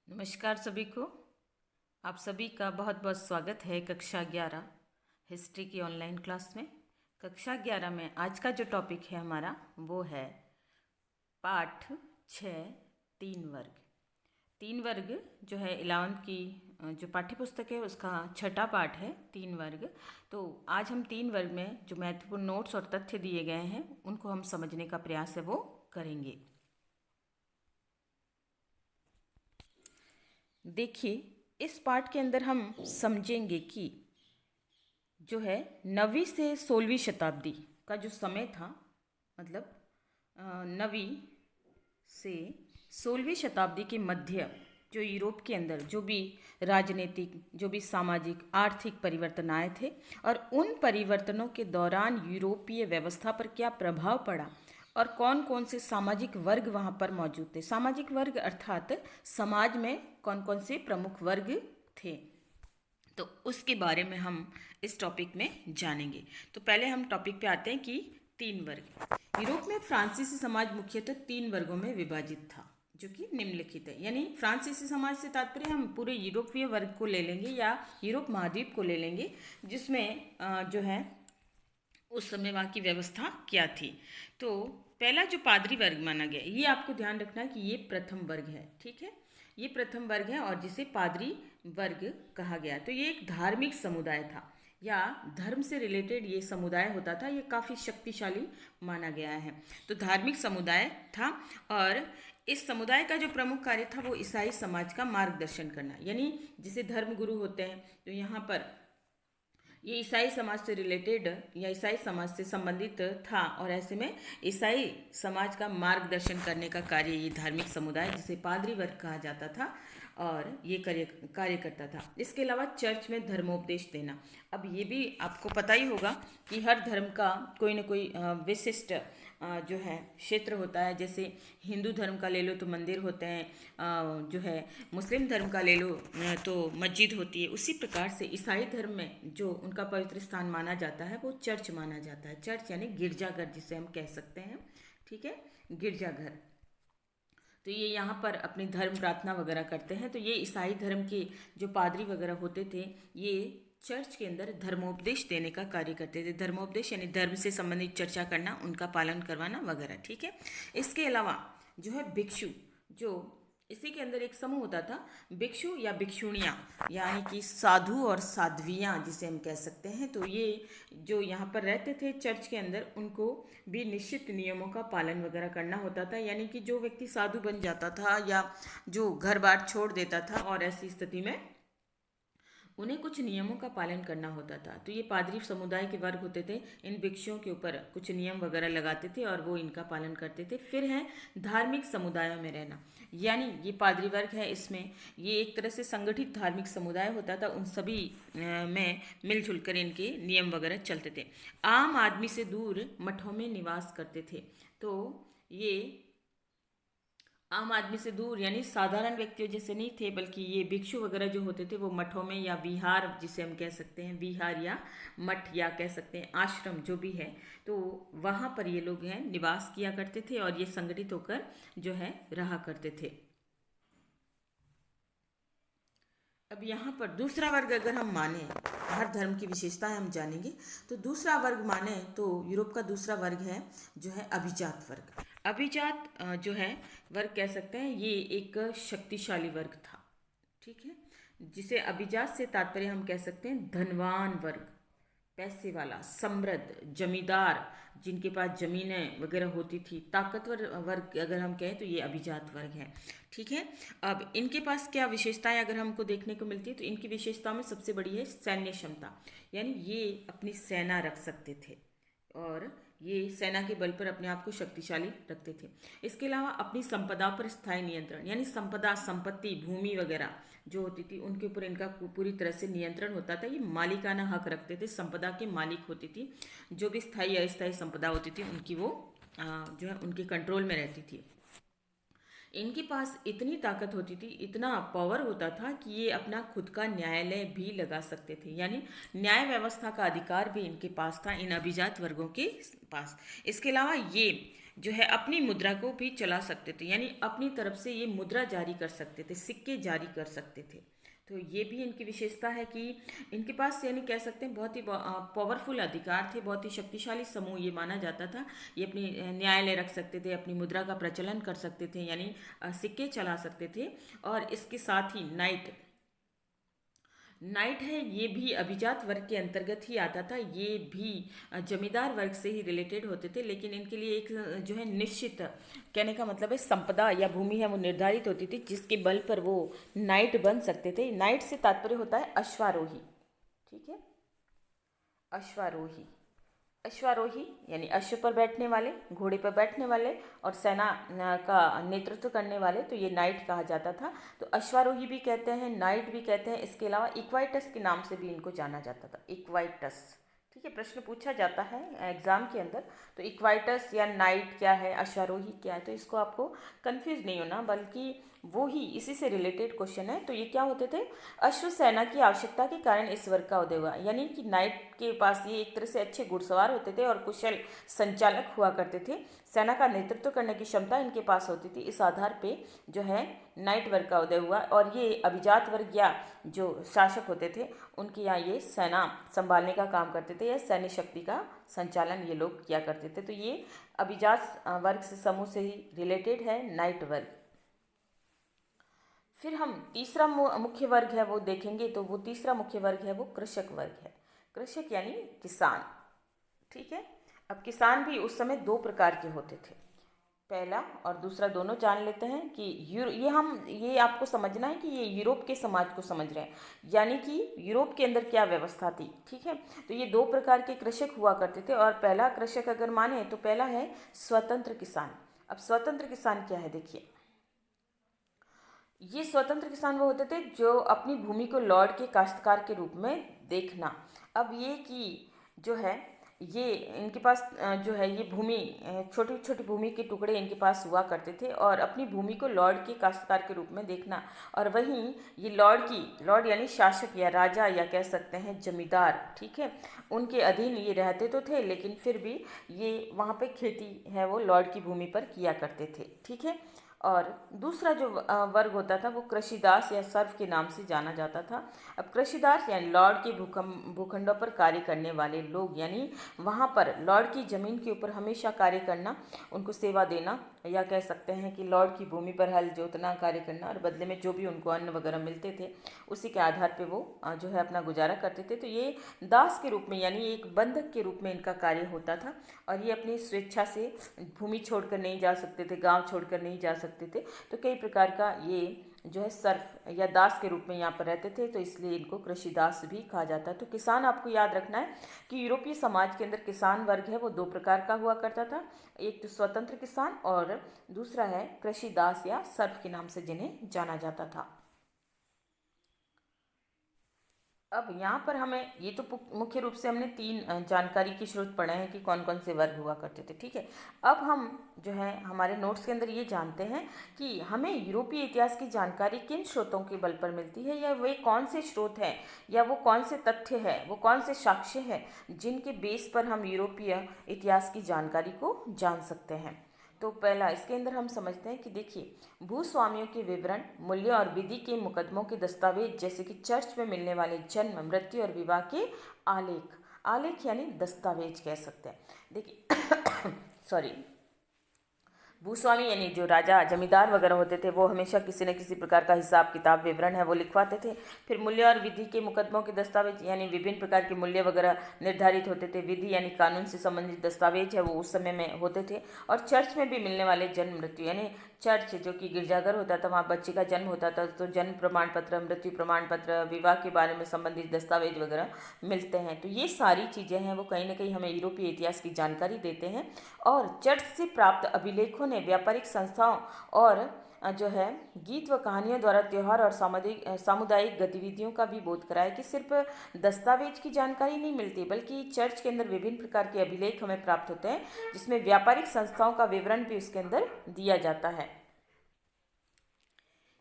नमस्कार सभी को। आप सभी का बहुत बहुत स्वागत है कक्षा 11 हिस्ट्री की ऑनलाइन क्लास में। कक्षा 11 में आज का जो टॉपिक है हमारा वो है पाठ 6 तीन वर्ग। तीन वर्ग जो है 11वीं की जो पाठ्य पुस्तक है उसका छठा पाठ है तीन वर्ग। तो आज हम तीन वर्ग में जो महत्वपूर्ण नोट्स और तथ्य दिए गए हैं उनको हम समझने का प्रयास है वो करेंगे। देखिए, इस पाठ के अंदर हम समझेंगे कि जो है 9वीं से 16वीं शताब्दी का जो समय था, मतलब 9वीं से 16वीं शताब्दी के मध्य जो यूरोप के अंदर जो भी राजनीतिक, जो भी सामाजिक आर्थिक परिवर्तन आए थे और उन परिवर्तनों के दौरान यूरोपीय व्यवस्था पर क्या प्रभाव पड़ा और कौन कौन से सामाजिक वर्ग वहाँ पर मौजूद थे। सामाजिक वर्ग अर्थात समाज में कौन कौन से प्रमुख वर्ग थे, तो उसके बारे में हम इस टॉपिक में जानेंगे। तो पहले हम टॉपिक पे आते हैं कि तीन वर्ग। यूरोप में फ्रांसीसी समाज मुख्यतः तीन वर्गों में विभाजित था जो कि निम्नलिखित है। यानी फ्रांसीसी समाज से तात्पर्य हम पूरे यूरोपीय वर्ग को ले लेंगे या यूरोप महाद्वीप को ले लेंगे, जिसमें जो है उस समय वहाँ की व्यवस्था क्या थी। तो पहला जो पादरी वर्ग माना गया, ये आपको ध्यान रखना है कि ये प्रथम वर्ग है, ठीक है। ये प्रथम वर्ग है और जिसे पादरी वर्ग कहा गया। तो ये एक धार्मिक समुदाय था या धर्म से रिलेटेड ये समुदाय होता था। ये काफ़ी शक्तिशाली माना गया है। तो धार्मिक समुदाय था और इस समुदाय का जो प्रमुख कार्य था वो ईसाई समाज का मार्गदर्शन करना। यानी जिसे धर्म गुरु होते हैं, तो यहाँ पर ये ईसाई समाज से रिलेटेड या ईसाई समाज से संबंधित था और ऐसे में ईसाई समाज का मार्गदर्शन करने का कार्य ये धार्मिक समुदाय, जिसे पादरी वर्ग कहा जाता था, और ये कार्य करता था। इसके अलावा चर्च में धर्मोपदेश देना। अब ये भी आपको पता ही होगा कि हर धर्म का कोई ना कोई विशिष्ट जो है क्षेत्र होता है। जैसे हिंदू धर्म का ले लो तो मंदिर होते हैं, जो है मुस्लिम धर्म का ले लो तो मस्जिद होती है। उसी प्रकार से ईसाई धर्म में जो उनका पवित्र स्थान माना जाता है वो चर्च माना जाता है। चर्च यानी गिरजाघर जिसे हम कह सकते हैं, ठीक है, गिरजाघर। तो ये यहाँ पर अपनी धर्म प्रार्थना वगैरह करते हैं। तो ये ईसाई धर्म के जो पादरी वगैरह होते थे, ये चर्च के अंदर धर्मोपदेश देने का कार्य करते थे। धर्मोपदेश यानी धर्म से संबंधित चर्चा करना, उनका पालन करवाना वगैरह, ठीक है। इसके अलावा जो है भिक्षु, जो इसी के अंदर एक समूह होता था, भिक्षु या भिक्षुणियाँ, यानी कि साधु और साध्वियाँ जिसे हम कह सकते हैं। तो ये जो यहाँ पर रहते थे चर्च के अंदर, उनको भी निश्चित नियमों का पालन वगैरह करना होता था। यानी कि जो व्यक्ति साधु बन जाता था या जो घर बार छोड़ देता था, और ऐसी स्थिति में उन्हें कुछ नियमों का पालन करना होता था। तो ये पादरी समुदाय के वर्ग होते थे, इन भिक्षुओं के ऊपर कुछ नियम वगैरह लगाते थे और वो इनका पालन करते थे। फिर है धार्मिक समुदायों में रहना, यानी ये पादरी वर्ग है, इसमें ये एक तरह से संगठित धार्मिक समुदाय होता था। उन सभी में मिलजुल कर इनके नियम वगैरह चलते थे। आम आदमी से दूर मठों में निवास करते थे। तो ये आम आदमी से दूर यानी साधारण व्यक्तियों जैसे नहीं थे, बल्कि ये भिक्षु वगैरह जो होते थे वो मठों में या विहार जिसे हम कह सकते हैं, विहार या मठ या कह सकते हैं आश्रम जो भी है, तो वहाँ पर ये लोग हैं निवास किया करते थे और ये संगठित होकर जो है रहा करते थे। अब यहाँ पर दूसरा वर्ग अगर हम माने, हर धर्म की विशेषताएं हम जानेंगे, तो दूसरा वर्ग माने तो यूरोप का दूसरा वर्ग है जो है अभिजात वर्ग। अभिजात जो है वर्ग कह सकते हैं, ये एक शक्तिशाली वर्ग था, ठीक है, जिसे अभिजात से तात्पर्य हम कह सकते हैं धनवान वर्ग, पैसे वाला, समृद्ध, जमींदार, जिनके पास जमीनें वगैरह होती थी, ताकतवर वर्ग अगर हम कहें तो ये अभिजात वर्ग है, ठीक है। अब इनके पास क्या विशेषताएं अगर हमको देखने को मिलती है, तो इनकी विशेषताओं में सबसे बड़ी है सैन्य क्षमता, यानी ये अपनी सेना रख सकते थे और ये सेना के बल पर अपने आप को शक्तिशाली रखते थे। इसके अलावा अपनी संपदा पर स्थायी नियंत्रण, यानी संपदा, संपत्ति, भूमि वगैरह जो होती थी उनके ऊपर इनका पूरी तरह से नियंत्रण होता था। ये मालिकाना हक रखते थे, संपदा के मालिक होती थी। जो भी स्थायी अस्थायी संपदा होती थी उनकी वो जो है उनके कंट्रोल में रहती थी। इनके पास इतनी ताकत होती थी, इतना पावर होता था कि ये अपना खुद का न्यायालय भी लगा सकते थे, यानी न्याय व्यवस्था का अधिकार भी इनके पास था, इन अभिजात वर्गों के पास। इसके अलावा ये जो है अपनी मुद्रा को भी चला सकते थे, यानी अपनी तरफ से ये मुद्रा जारी कर सकते थे, सिक्के जारी कर सकते थे। तो ये भी इनकी विशेषता है कि इनके पास यानी कह सकते हैं बहुत ही पावरफुल अधिकार थे, बहुत ही शक्तिशाली समूह ये माना जाता था। ये अपनी न्यायालय रख सकते थे, अपनी मुद्रा का प्रचलन कर सकते थे, यानी सिक्के चला सकते थे। और इसके साथ ही नाइट नाइट है, ये भी अभिजात वर्ग के अंतर्गत ही आता था। ये भी जमींदार वर्ग से ही रिलेटेड होते थे, लेकिन इनके लिए एक जो है निश्चित, कहने का मतलब है संपदा या भूमि है वो निर्धारित होती थी, जिसके बल पर वो नाइट बन सकते थे। नाइट से तात्पर्य होता है अश्वारोही, ठीक है, अश्वारोही। अश्वारोही यानी अश्व पर बैठने वाले, घोड़े पर बैठने वाले और सेना का नेतृत्व करने वाले, तो ये नाइट कहा जाता था। तो अश्वारोही भी कहते हैं, नाइट भी कहते हैं। इसके अलावा इक्वाइटस के नाम से भी इनको जाना जाता था, इक्वाइटस, ठीक है, प्रश्न पूछा जाता है एग्जाम के अंदर। तो इक्वाइटस या नाइट क्या है, अश्वारोही क्या है, तो इसको आपको कंफ्यूज नहीं होना, बल्कि वो ही इसी से रिलेटेड क्वेश्चन है। तो ये क्या होते थे, अश्व सेना की आवश्यकता के कारण इस वर्ग का उदय हुआ, यानी कि नाइट के पास ये एक तरह से अच्छे घुड़सवार होते थे और कुशल संचालक हुआ करते थे। सेना का नेतृत्व करने की क्षमता इनके पास होती थी। इस आधार पे जो है नाइट वर्ग का उदय हुआ, और ये अभिजात वर्ग या जो शासक होते थे उनके यहाँ ये सेना संभालने का काम करते थे, या सैन्य शक्ति का संचालन ये लोग किया करते थे। तो ये अभिजात वर्ग से समूह से ही रिलेटेड है नाइट वर्ग। फिर हम तीसरा मुख्य वर्ग है वो देखेंगे, तो वो तीसरा मुख्य वर्ग है वो कृषक वर्ग है। कृषक यानी किसान, ठीक है। अब किसान भी उस समय दो प्रकार के होते थे, पहला और दूसरा दोनों जान लेते हैं कि ये आपको समझना है कि ये यूरोप के समाज को समझ रहे हैं, यानी कि यूरोप के अंदर क्या व्यवस्था थी, ठीक है। तो ये दो प्रकार के कृषक हुआ करते थे, और पहला कृषक अगर माने तो पहला है स्वतंत्र किसान। अब स्वतंत्र किसान क्या है, देखिए, ये स्वतंत्र किसान वो होते थे जो अपनी भूमि को लॉर्ड के काश्तकार के रूप में देखना। अब ये कि जो है ये इनके पास जो है ये भूमि, छोटी छोटी भूमि के टुकड़े इनके पास हुआ करते थे, और अपनी भूमि को लॉर्ड के काश्तकार के रूप में देखना। और वहीं ये लॉर्ड यानी शासक या राजा या कह सकते हैं जमींदार, ठीक है, उनके अधीन ये रहते तो थे, लेकिन फिर भी ये वहाँ पे खेती है वो लॉर्ड की भूमि पर किया करते थे, ठीक है। और दूसरा जो वर्ग होता था वो कृषिदास या सर्व के नाम से जाना जाता था। अब कृषिदास यानी लॉर्ड के भूखंडों पर कार्य करने वाले लोग, यानी वहाँ पर लॉर्ड की ज़मीन के ऊपर हमेशा कार्य करना, उनको सेवा देना, या कह सकते हैं कि लॉर्ड की भूमि पर हल जोतना, कार्य करना, और बदले में जो भी उनको अन्न वगैरह मिलते थे उसी के आधार पे वो जो है अपना गुजारा करते थे। तो ये दास के रूप में यानी एक बंधक के रूप में इनका कार्य होता था, और ये अपनी स्वेच्छा से भूमि छोड़कर नहीं जा सकते थे, गांव छोड़कर नहीं जा सकते थे। तो कई प्रकार का ये जो है सर्फ या दास के रूप में यहाँ पर रहते थे, तो इसलिए इनको कृषिदास भी कहा जाता है। तो किसान आपको याद रखना है कि यूरोपीय समाज के अंदर किसान वर्ग है वो दो प्रकार का हुआ करता था, एक तो स्वतंत्र किसान और दूसरा है कृषिदास या सर्फ के नाम से जिन्हें जाना जाता था। अब यहाँ पर हमें ये तो मुख्य रूप से हमने तीन जानकारी के स्रोत पढ़े हैं कि कौन कौन से वर्ग हुआ करते थे, ठीक है। अब हम जो है हमारे नोट्स के अंदर ये जानते हैं कि हमें यूरोपीय इतिहास की जानकारी किन स्रोतों के बल पर मिलती है, या वे कौन से स्रोत हैं, या वो कौन से तथ्य है, वो कौन से साक्ष्य हैं जिनके बेस पर हम यूरोपीय इतिहास की जानकारी को जान सकते हैं। तो पहला इसके अंदर हम समझते हैं कि देखिए, भूस्वामियों के विवरण, मूल्य और विधि के मुकदमों के दस्तावेज, जैसे कि चर्च में मिलने वाले जन्म, मृत्यु और विवाह के आलेख, आलेख यानी दस्तावेज कह सकते हैं। देखिए सॉरी, भूस्वामी यानी जो राजा जमींदार वगैरह होते थे वो हमेशा किसी न किसी प्रकार का हिसाब किताब विवरण है वो लिखवाते थे। फिर मूल्य और विधि के मुकदमों के दस्तावेज, यानी विभिन्न प्रकार के मूल्य वगैरह निर्धारित होते थे। विधि यानी कानून से संबंधित दस्तावेज है वो उस समय में होते थे। और चर्च में भी मिलने वाले जन्म मृत्यु, यानी चर्च जो कि गिरजाघर होता था, वहाँ बच्चे का जन्म होता था, तो जन्म प्रमाण पत्र, मृत्यु प्रमाण पत्र, विवाह के बारे में संबंधित दस्तावेज वगैरह मिलते हैं। तो ये सारी चीज़ें हैं वो कहीं ना कहीं हमें यूरोपीय इतिहास की जानकारी देते हैं। और चर्च से प्राप्त अभिलेखों ने व्यापारिक संस्थाओं और जो है गीत व कहानियों द्वारा त्यौहार और सामुदायिक गतिविधियों का भी बोध कराया कि सिर्फ दस्तावेज की जानकारी नहीं मिलती, बल्कि चर्च के अंदर विभिन्न प्रकार के अभिलेख हमें प्राप्त होते हैं, जिसमें व्यापारिक संस्थाओं का विवरण भी उसके अंदर दिया जाता है।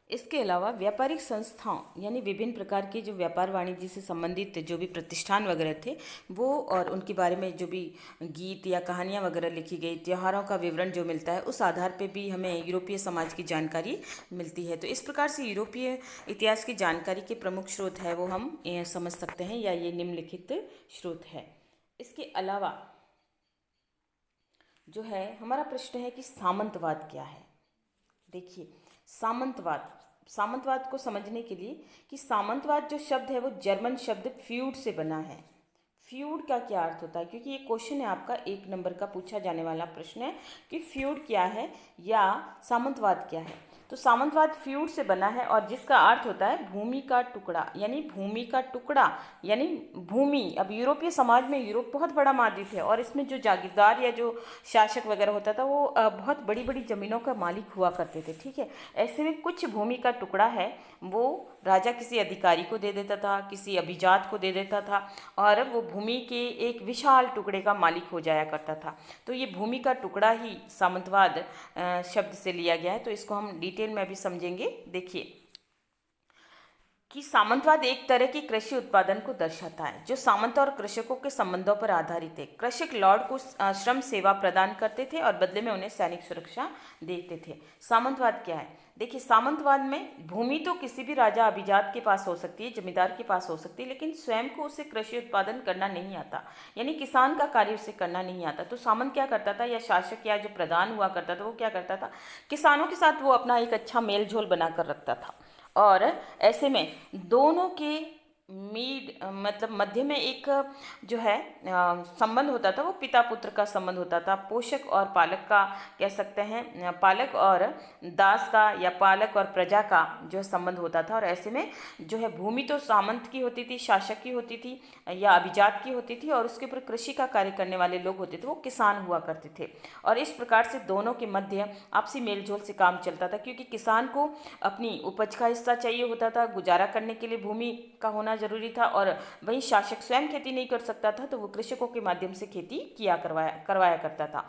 इसके अलावा व्यापारिक संस्थाओं यानी विभिन्न प्रकार के जो व्यापार वाणिज्य से संबंधित जो भी प्रतिष्ठान वगैरह थे वो, और उनके बारे में जो भी गीत या कहानियाँ वगैरह लिखी गई, त्योहारों का विवरण जो मिलता है, उस आधार पे भी हमें यूरोपीय समाज की जानकारी मिलती है। तो इस प्रकार से यूरोपीय इतिहास की जानकारी के प्रमुख स्रोत है वो हम समझ सकते हैं, या ये निम्नलिखित स्रोत है। इसके अलावा जो है हमारा प्रश्न है कि सामंतवाद क्या है। देखिए, सामंतवाद को समझने के लिए कि सामंतवाद जो शब्द है वो जर्मन शब्द फ्यूड से बना है। फ्यूड का क्या अर्थ होता है, क्योंकि ये क्वेश्चन है आपका 1 नंबर का पूछा जाने वाला प्रश्न है कि फ्यूड क्या है या सामंतवाद क्या है। तो सामंतवाद फ्यूड से बना है और जिसका अर्थ होता है भूमि का टुकड़ा, यानी भूमि का टुकड़ा यानी भूमि। अब यूरोपीय समाज में, यूरोप बहुत बड़ा महाद्वीप है और इसमें जो जागीरदार या जो शासक वगैरह होता था वो बहुत बड़ी बड़ी ज़मीनों का मालिक हुआ करते थे, ठीक है। ऐसे में कुछ भूमि का टुकड़ा है वो राजा किसी अधिकारी को दे देता था, किसी अभिजात को दे देता था, और वो भूमि के एक विशाल टुकड़े का मालिक हो जाया करता था। तो ये भूमि का टुकड़ा ही सामंतवाद शब्द से लिया गया है। तो इसको हम डिटेल में भी समझेंगे। देखिए कि सामंतवाद एक तरह की कृषि उत्पादन को दर्शाता है जो सामंत और कृषकों के संबंधों पर आधारित है। कृषक लॉर्ड को श्रम सेवा प्रदान करते थे और बदले में उन्हें सैनिक सुरक्षा देते थे। सामंतवाद क्या है? देखिए, सामंतवाद में भूमि तो किसी भी राजा अभिजात के पास हो सकती है, जमींदार के पास हो सकती है, लेकिन स्वयं को उसे कृषि उत्पादन करना नहीं आता, यानी किसान का कार्य उसे करना नहीं आता। तो सामंत क्या करता था, या शासक या जो प्रधान हुआ करता था वो क्या करता था, किसानों के साथ वो अपना एक अच्छा मेल झोल बनाकर रखता था। और ऐसे में दोनों के मतलब मध्य में एक जो है संबंध होता था, वो पिता पुत्र का संबंध होता था, पोषक और पालक का कह सकते हैं, पालक और दास का या पालक और प्रजा का जो संबंध होता था। और ऐसे में जो है भूमि तो सामंत की होती थी, शासक की होती थी या अभिजात की होती थी, और उसके ऊपर कृषि का कार्य करने वाले लोग होते थे, वो किसान हुआ करते थे। और इस प्रकार से दोनों के मध्य आपसी मेलजोल से काम चलता था, क्योंकि किसान को अपनी उपज का हिस्सा चाहिए होता था, गुजारा करने के लिए भूमि का होना जरूरी था, और वहीं शासक स्वयं खेती नहीं कर सकता था, तो वो कृषकों के माध्यम से खेती करवाया करता था।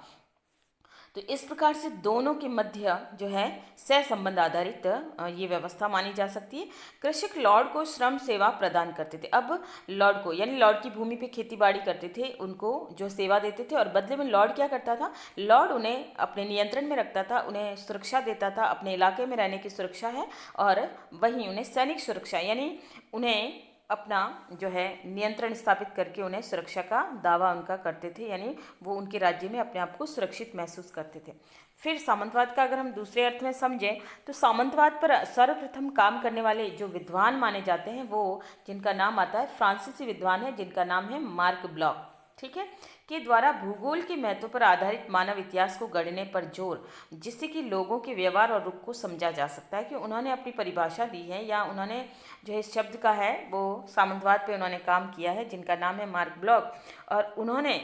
तो इस प्रकार से दोनों के मध्य जो है सह संबंध आधारित ये व्यवस्था मानी जा सकती है। कृषक लॉर्ड को श्रम सेवा प्रदान करते थे। अब लॉर्ड को, यानी लॉर्ड की भूमि पे खेती बाड़ी करते थे, उनको जो सेवा देते थे, और बदले में लॉर्ड क्या करता था, लॉर्ड उन्हें अपने नियंत्रण में रखता था, उन्हें सुरक्षा देता था, अपने इलाके में रहने की सुरक्षा है, और वहीं उन्हें सैनिक सुरक्षा, यानी उन्हें अपना जो है नियंत्रण स्थापित करके उन्हें सुरक्षा का दावा उनका करते थे, यानी वो उनके राज्य में अपने आप को सुरक्षित महसूस करते थे। फिर सामंतवाद का अगर हम दूसरे अर्थ में समझें तो सामंतवाद पर सर्वप्रथम काम करने वाले जो विद्वान माने जाते हैं वो, जिनका नाम आता है, फ्रांसीसी विद्वान है जिनका नाम है मार्क ब्लॉक, ठीक है, के द्वारा भूगोल के महत्व पर आधारित मानव इतिहास को गढ़ने पर जोर, जिससे कि लोगों के व्यवहार और रुख को समझा जा सकता है। कि उन्होंने अपनी परिभाषा दी है, या उन्होंने जो इस शब्द का है वो सामंतवाद पे उन्होंने काम किया है, जिनका नाम है मार्क ब्लॉक, और उन्होंने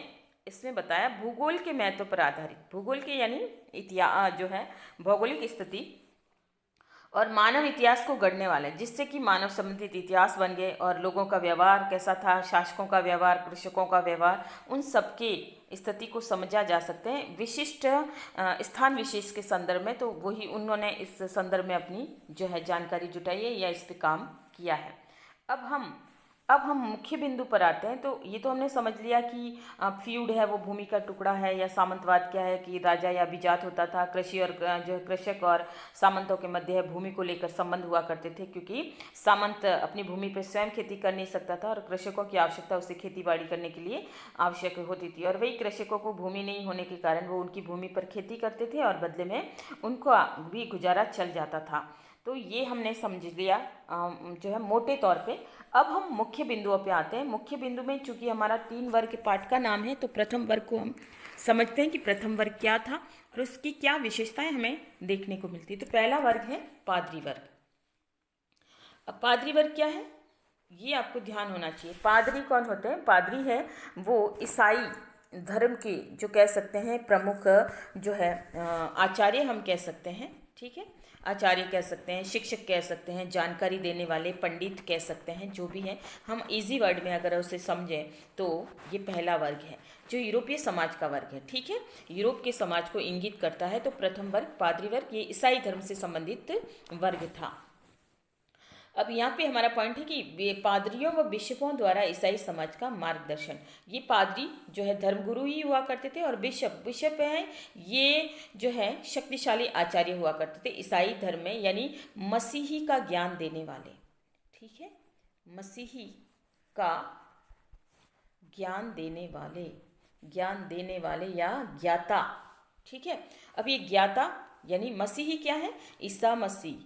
इसमें बताया भूगोल के महत्व पर आधारित, भूगोल के यानी इतिहास जो है भौगोलिक स्थिति और मानव इतिहास को गढ़ने वाले, जिससे कि मानव संबंधित इतिहास बन गए, और लोगों का व्यवहार कैसा था, शासकों का व्यवहार, कृषकों का व्यवहार, उन सबके स्थिति को समझा जा सकते हैं विशिष्ट स्थान विशेष के संदर्भ में। तो वही उन्होंने इस संदर्भ में अपनी जो है जानकारी जुटाई है या इस पे काम किया है। अब हम मुख्य बिंदु पर आते हैं। तो ये तो हमने समझ लिया कि फ्यूड है वो भूमि का टुकड़ा है, या सामंतवाद क्या है कि राजा या अभिजात होता था, कृषि और जो कृषक और सामंतों के मध्य है भूमि को लेकर संबंध हुआ करते थे, क्योंकि सामंत अपनी भूमि पर स्वयं खेती कर नहीं सकता था और कृषकों की आवश्यकता उसे खेती बाड़ी करने के लिए आवश्यक होती थी, और वही कृषकों को भूमि नहीं होने के कारण वो उनकी भूमि पर खेती करते थे और बदले में उनको भी गुजारा चल जाता था। तो ये हमने समझ लिया जो है मोटे तौर पे। अब हम मुख्य बिंदुओं पे आते हैं। मुख्य बिंदु में चूंकि हमारा 3 वर्ग के पाठ का नाम है, तो प्रथम वर्ग को हम समझते हैं कि प्रथम वर्ग क्या था और उसकी क्या विशेषताएं हमें देखने को मिलती है। तो पहला वर्ग है पादरी वर्ग। अब पादरी वर्ग क्या है ये आपको ध्यान होना चाहिए। पादरी कौन होते हैं? पादरी है वो ईसाई धर्म के जो कह सकते हैं प्रमुख जो है आचार्य हम कह सकते हैं, ठीक है, आचार्य कह सकते हैं, शिक्षक कह सकते हैं, जानकारी देने वाले पंडित कह सकते हैं, जो भी है हम इजी वर्ड में अगर उसे समझें तो ये पहला वर्ग है। जो यूरोपीय समाज का वर्ग है, ठीक है, यूरोप के समाज को इंगित करता है। तो प्रथम वर्ग पादरी वर्ग, ये ईसाई धर्म से संबंधित वर्ग था। अब यहाँ पे हमारा पॉइंट है कि पादरियों व बिशपों द्वारा ईसाई समाज का मार्गदर्शन। ये पादरी जो है धर्मगुरु ही हुआ करते थे, और बिशप हैं ये जो है शक्तिशाली आचार्य हुआ करते थे ईसाई धर्म में, यानी मसीही का ज्ञान देने वाले, ठीक है, मसीही का ज्ञान देने वाले या ज्ञाता, ठीक है। अब ये ज्ञाता यानी मसीही क्या है? ईसा मसीह,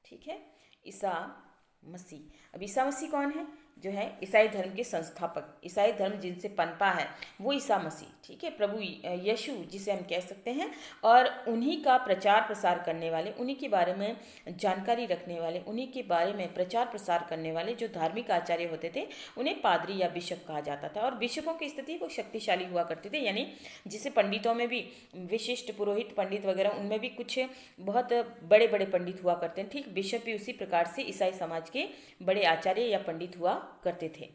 ठीक है, ईसा मसीह। अब ईसा मसीह कौन है? जो है ईसाई धर्म के संस्थापक, ईसाई धर्म जिनसे पनपा है वो ईसा मसीह, ठीक है, प्रभु यीशु जिसे हम कह सकते हैं। और उन्हीं का प्रचार प्रसार करने वाले, उन्हीं के बारे में जानकारी रखने वाले, उन्हीं के बारे में प्रचार प्रसार करने वाले जो धार्मिक आचार्य होते थे उन्हें पादरी या बिशप कहा जाता था। और बिशपों की स्थिति वो शक्तिशाली हुआ करते थे, यानी जिसे पंडितों में भी विशिष्ट पुरोहित पंडित वगैरह, उनमें भी कुछ बहुत बड़े बड़े पंडित हुआ करते हैं, ठीक, बिशप भी उसी प्रकार से ईसाई समाज के बड़े आचार्य या पंडित हुआ करते थे।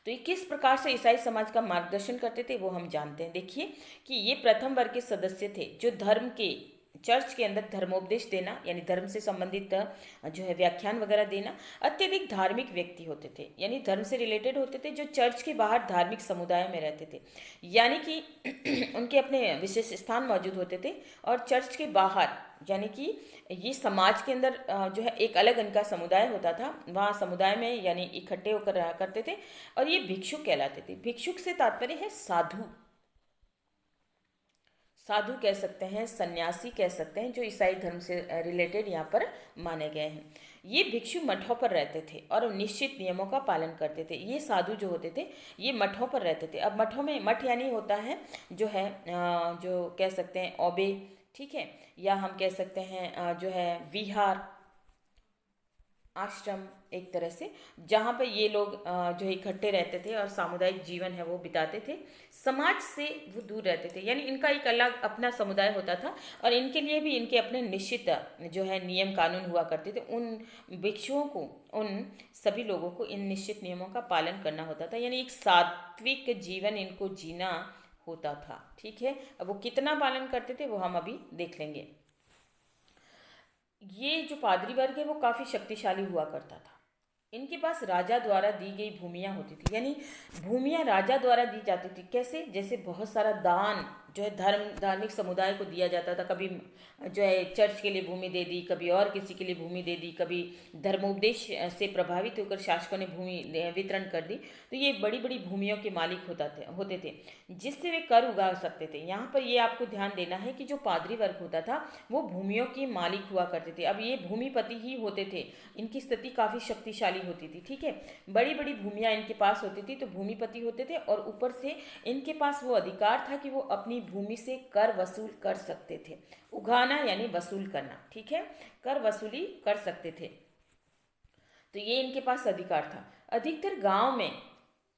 तो ये किस प्रकार से ईसाई समाज का मार्गदर्शन करते थे वो हम जानते हैं। देखिए कि ये प्रथम वर्ग के सदस्य थे जो धर्म के, चर्च के अंदर धर्मोपदेश देना, यानी धर्म से संबंधित जो है व्याख्यान वगैरह देना, अत्यधिक धार्मिक व्यक्ति होते थे, यानी धर्म से रिलेटेड होते थे, जो चर्च के बाहर धार्मिक समुदाय में रहते थे, यानी कि उनके अपने विशेष स्थान मौजूद होते थे। और चर्च के बाहर यानी कि ये समाज के अंदर जो है एक अलग इनका समुदाय होता था, वहाँ समुदाय में यानी इकट्ठे होकर रहा करते थे, और ये भिक्षुक कहलाते थे। भिक्षुक से तात्पर्य है साधु, साधु कह सकते हैं, सन्यासी कह सकते हैं, जो ईसाई धर्म से रिलेटेड यहाँ पर माने गए हैं। ये भिक्षु मठों पर रहते थे और निश्चित नियमों का पालन करते थे। ये साधु जो होते थे ये मठों पर रहते थे। अब मठों में, मठ यानी होता है जो है जो कह सकते हैं ओबे, ठीक है, या हम कह सकते हैं जो है विहार, आश्रम, एक तरह से जहाँ पर ये लोग जो है इकट्ठे रहते थे और सामुदायिक जीवन है वो बिताते थे, समाज से वो दूर रहते थे, यानी इनका एक अलग अपना समुदाय होता था और इनके लिए भी इनके अपने निश्चित जो है नियम कानून हुआ करते थे। उन भिक्षुओं को, उन सभी लोगों को इन निश्चित नियमों का पालन करना होता था, यानी एक सात्विक जीवन इनको जीना होता था, ठीक है। अब वो कितना पालन करते थे वो हम अभी देख लेंगे। ये जो पादरी वर्ग है वो काफ़ी शक्तिशाली हुआ करता था। इनके पास राजा द्वारा दी गई भूमियाँ होती थी, यानी भूमियाँ राजा द्वारा दी जाती थी। कैसे? जैसे बहुत सारा दान जो है धार्मिक समुदाय को दिया जाता था। कभी जो है चर्च के लिए भूमि दे दी, कभी और किसी के लिए भूमि दे दी, कभी धर्मोपदेश से प्रभावित होकर शासकों ने भूमि वितरण कर दी। तो ये बड़ी बड़ी भूमियों के मालिक होते थे जिससे वे कर उगा सकते थे। यहाँ पर ये आपको ध्यान देना है कि जो पादरी वर्ग होता था वो भूमियों के मालिक हुआ करते थे। अब ये भूमिपति ही होते थे, इनकी स्थिति काफ़ी शक्तिशाली होती थी, ठीक है। बड़ी बड़ी भूमियाँ इनके पास होती थी तो भूमिपति होते थे, और ऊपर से इनके पास वो अधिकार था कि वो अपनी भूमि से कर वसूल कर सकते थे। उगाना यानी वसूल करना, ठीक है, कर वसूली कर सकते थे। तो ये इनके पास अधिकार था। अधिकतर गांव में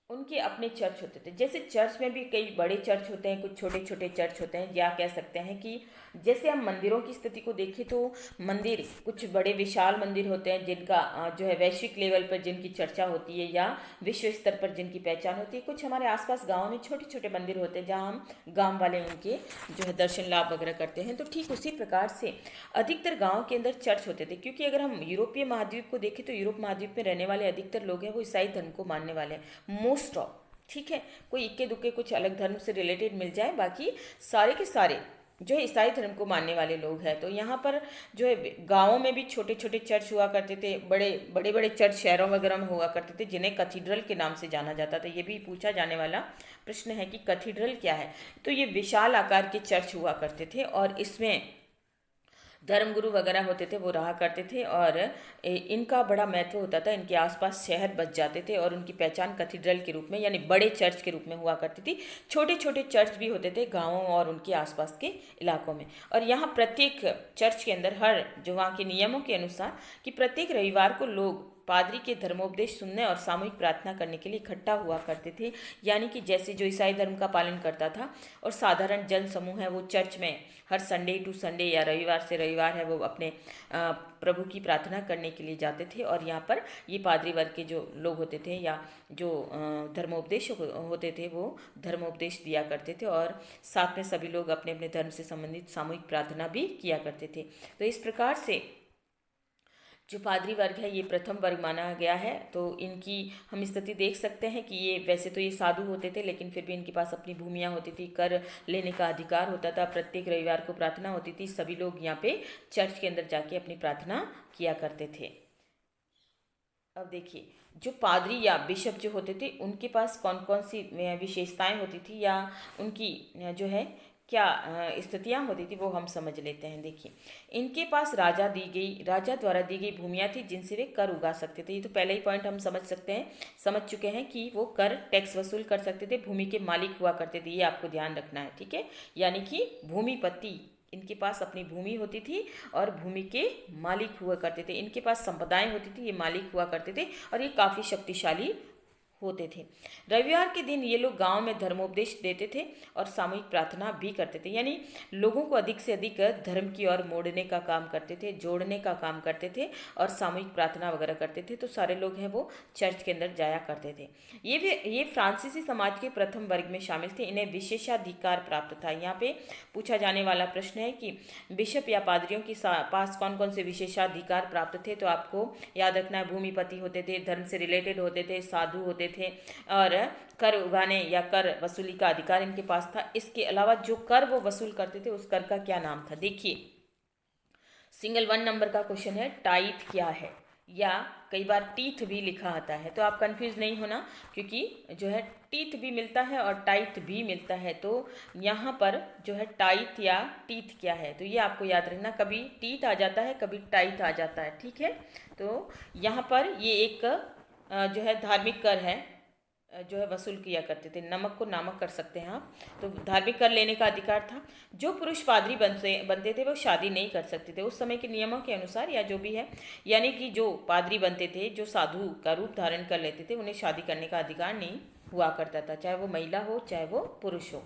उनके अपने चर्च होते थे। जैसे चर्च में भी कई बड़े चर्च होते हैं, कुछ छोटे छोटे चर्च होते हैं, या कह सकते हैं कि जैसे हम मंदिरों की स्थिति को देखें तो मंदिर, कुछ बड़े विशाल मंदिर होते हैं जिनका जो है वैश्विक लेवल पर जिनकी चर्चा होती है या विश्व स्तर पर जिनकी पहचान होती है। कुछ हमारे आसपास गाँव में छोटे छोटे मंदिर होते हैं जहाँ हम गाँव वाले उनके जो है दर्शन लाभ वगैरह करते हैं। तो ठीक उसी प्रकार से अधिकतर गाँव के अंदर चर्च होते थे, क्योंकि अगर हम यूरोपीय महाद्वीप को देखें तो यूरोप महाद्वीप में रहने वाले अधिकतर लोग हैं वो ईसाई धर्म को मानने वाले हैं, मोस्ट ऑफ, ठीक है। कोई इक्के दुक्के कुछ अलग धर्म से रिलेटेड मिल जाए, बाकी सारे के सारे जो है ईसाई धर्म को मानने वाले लोग हैं। तो यहाँ पर जो है गाँवों में भी छोटे छोटे चर्च हुआ करते थे, बड़े बड़े चर्च शहरों वगैरह में हुआ करते थे जिन्हें कैथीड्रल के नाम से जाना जाता था। ये भी पूछा जाने वाला प्रश्न है कि कैथीड्रल क्या है। तो ये विशाल आकार के चर्च हुआ करते थे और इसमें धर्मगुरु वगैरह होते थे, वो रहा करते थे, और इनका बड़ा महत्व होता था। इनके आसपास शहर बच जाते थे और उनकी पहचान कैथीड्रल के रूप में यानी बड़े चर्च के रूप में हुआ करती थी। छोटे छोटे चर्च भी होते थे गाँवों और उनके आसपास के इलाकों में। और यहाँ प्रत्येक चर्च के अंदर, हर जो वहाँ के नियमों के अनुसार, कि प्रत्येक रविवार को लोग पादरी के धर्मोपदेश सुनने और सामूहिक प्रार्थना करने के लिए इकट्ठा हुआ करते थे। यानी कि जैसे जो ईसाई धर्म का पालन करता था और साधारण जन समूह है वो चर्च में हर संडे टू संडे या रविवार से रविवार है वो अपने प्रभु की प्रार्थना करने के लिए जाते थे। और यहाँ पर ये पादरी वर्ग के जो लोग होते थे या जो धर्मोपदेश होते थे वो धर्मोपदेश दिया करते थे और साथ में सभी लोग अपने अपने धर्म से संबंधित सामूहिक प्रार्थना भी किया करते थे। तो इस प्रकार से जो पादरी वर्ग है ये प्रथम वर्ग माना गया है। तो इनकी हम स्थिति देख सकते हैं कि ये वैसे तो ये साधु होते थे, लेकिन फिर भी इनके पास अपनी भूमियाँ होती थी, कर लेने का अधिकार होता था, प्रत्येक रविवार को प्रार्थना होती थी, सभी लोग यहाँ पे चर्च के अंदर जाके अपनी प्रार्थना किया करते थे। अब देखिए, जो पादरी या बिशप जो होते थे उनके पास कौन कौन सी विशेषताएं होती थी या उनकी जो है क्या स्थितियाँ होती थी वो हम समझ लेते हैं। देखिए, इनके पास राजा द्वारा दी गई भूमियाँ थी जिनसे वे कर उगा सकते थे। ये तो पहले ही पॉइंट हम समझ चुके हैं कि वो कर टैक्स वसूल कर सकते थे, भूमि के मालिक हुआ करते थे, ये आपको ध्यान रखना है, ठीक है। यानी कि भूमिपति, इनके पास अपनी भूमि होती थी और भूमि के मालिक हुआ करते थे, इनके पास संपदाएं होती थी, ये मालिक हुआ करते थे और ये काफ़ी शक्तिशाली होते थे। रविवार के दिन ये लोग गांव में धर्मोपदेश देते थे और सामूहिक प्रार्थना भी करते थे। यानी लोगों को अधिक से अधिक धर्म की ओर मोड़ने का काम करते थे, जोड़ने का काम करते थे और सामूहिक प्रार्थना वगैरह करते थे। तो सारे लोग हैं वो चर्च के अंदर जाया करते थे। ये फ्रांसीसी समाज के प्रथम वर्ग में शामिल थे, इन्हें विशेषाधिकार प्राप्त था। यहाँ पे पूछा जाने वाला प्रश्न है कि बिशप या पादरियों के पास कौन कौन से विशेषाधिकार प्राप्त थे। तो आपको याद रखना है, भूमिपति होते थे, धर्म से रिलेटेड होते थे, साधु होते थे और कर उगाने या कर वसूली का अधिकार इनके पास था। इसके अलावा जो कर वो वसूल करते थे उस कर का क्या नाम था। देखिए, सिंगल 1 नंबर का क्वेश्चन है, टाइथ क्या है, या कई बार टीथ भी लिखा आता है। तो आप कंफ्यूज नहीं होना, क्योंकि जो है टीथ भी मिलता है और टाइथ भी मिलता है। तो यहाँ पर जो है टाइथ या टीथ क्या है, तो ये आपको याद रखना, कभी टीथ आ जाता है कभी टाइथ आ जाता है, ठीक है। तो यहाँ पर ये एक जो है धार्मिक कर है, जो है वसूल किया करते थे। नमक को नामक कर सकते हैं आप। तो धार्मिक कर लेने का अधिकार था। जो पुरुष पादरी बनते थे वो शादी नहीं कर सकते थे उस समय के नियमों के अनुसार या जो भी है। यानी कि जो पादरी बनते थे, जो साधु का रूप धारण कर लेते थे, उन्हें शादी करने का अधिकार नहीं हुआ करता था, चाहे वो महिला हो चाहे वो पुरुष हो।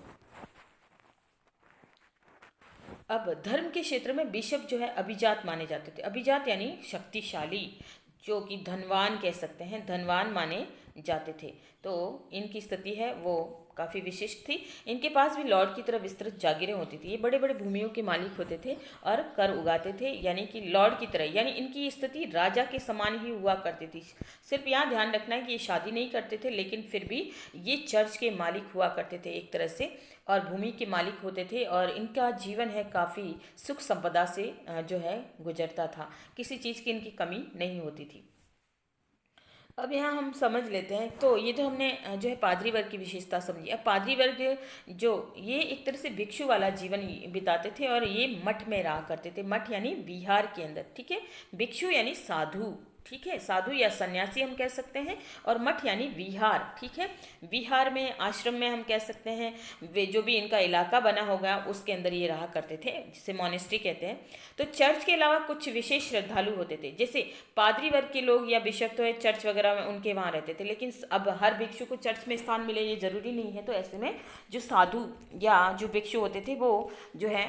अब धर्म के क्षेत्र में बिशप जो है अभिजात माने जाते थे। अभिजात यानी शक्तिशाली, जो कि धनवान कह सकते हैं, धनवान माने जाते थे। तो इनकी स्थिति है वो काफ़ी विशिष्ट थी। इनके पास भी लॉर्ड की तरह विस्तृत जागीरें होती थी। ये बड़े बड़े भूमियों के मालिक होते थे और कर उगाते थे, यानी कि लॉर्ड की तरह, यानी इनकी स्थिति राजा के समान ही हुआ करती थी। सिर्फ यहाँ ध्यान रखना है कि ये शादी नहीं करते थे, लेकिन फिर भी ये चर्च के मालिक हुआ करते थे एक तरह से, और भूमि के मालिक होते थे। और इनका जीवन है काफ़ी सुख संपदा से जो है गुजरता था, किसी चीज़ की इनकी कमी नहीं होती थी। अब यहाँ हम समझ लेते हैं। तो ये तो हमने जो है पादरी वर्ग की विशेषता समझी। अब पादरी वर्ग जो ये एक तरह से भिक्षु वाला जीवन बिताते थे और ये मठ में रहा करते थे। मठ यानी विहार के अंदर, ठीक है। भिक्षु यानी साधु, ठीक है, साधु या सन्यासी हम कह सकते हैं, और मठ यानी विहार, ठीक है। विहार में, आश्रम में हम कह सकते हैं। वे जो भी इनका इलाका बना होगा उसके अंदर ये रहा करते थे, जिसे मोनेस्ट्री कहते हैं। तो चर्च के अलावा कुछ विशेष श्रद्धालु होते थे, जैसे पादरी वर्ग के लोग या बिशप तो है चर्च वगैरह में उनके वहाँ रहते थे, लेकिन अब हर भिक्षु को चर्च में स्थान मिले ये जरूरी नहीं है। तो ऐसे में जो साधु या जो भिक्षु होते थे वो जो है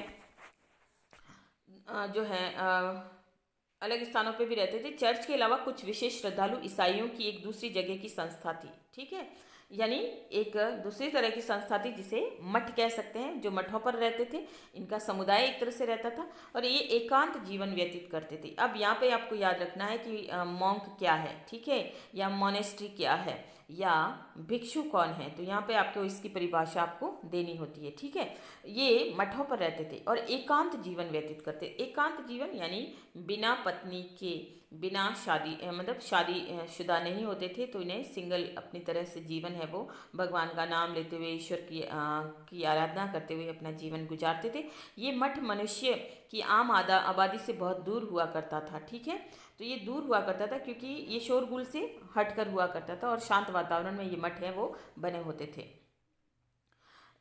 अलग स्थानों पे भी रहते थे। चर्च के अलावा कुछ विशेष श्रद्धालु ईसाइयों की एक दूसरी जगह की संस्था थी, ठीक है, यानी एक दूसरी तरह की संस्था थी जिसे मठ कह सकते हैं, जो मठों पर रहते थे। इनका समुदाय एक तरह से रहता था और ये एकांत जीवन व्यतीत करते थे। अब यहाँ पे आपको याद रखना है कि मॉन्क क्या है, ठीक है, या मोनेस्ट्री क्या है, या भिक्षु कौन है। तो यहाँ पे आपको इसकी परिभाषा आपको देनी होती है, ठीक है। ये मठों पर रहते थे और एकांत जीवन व्यतीत करते। एकांत जीवन यानी बिना पत्नी के, बिना शादी मतलब शादी शुदा नहीं होते थे। तो इन्हें सिंगल अपनी तरह से जीवन है वो भगवान का नाम लेते हुए, ईश्वर की आराधना करते हुए अपना जीवन गुजारते थे। ये मठ मनुष्य की आम आबादी से बहुत दूर हुआ करता था, ठीक है। तो ये दूर हुआ करता था क्योंकि ये शोरगुल से हटकर हुआ करता था और शांत वातावरण में ये मठ है वो बने होते थे।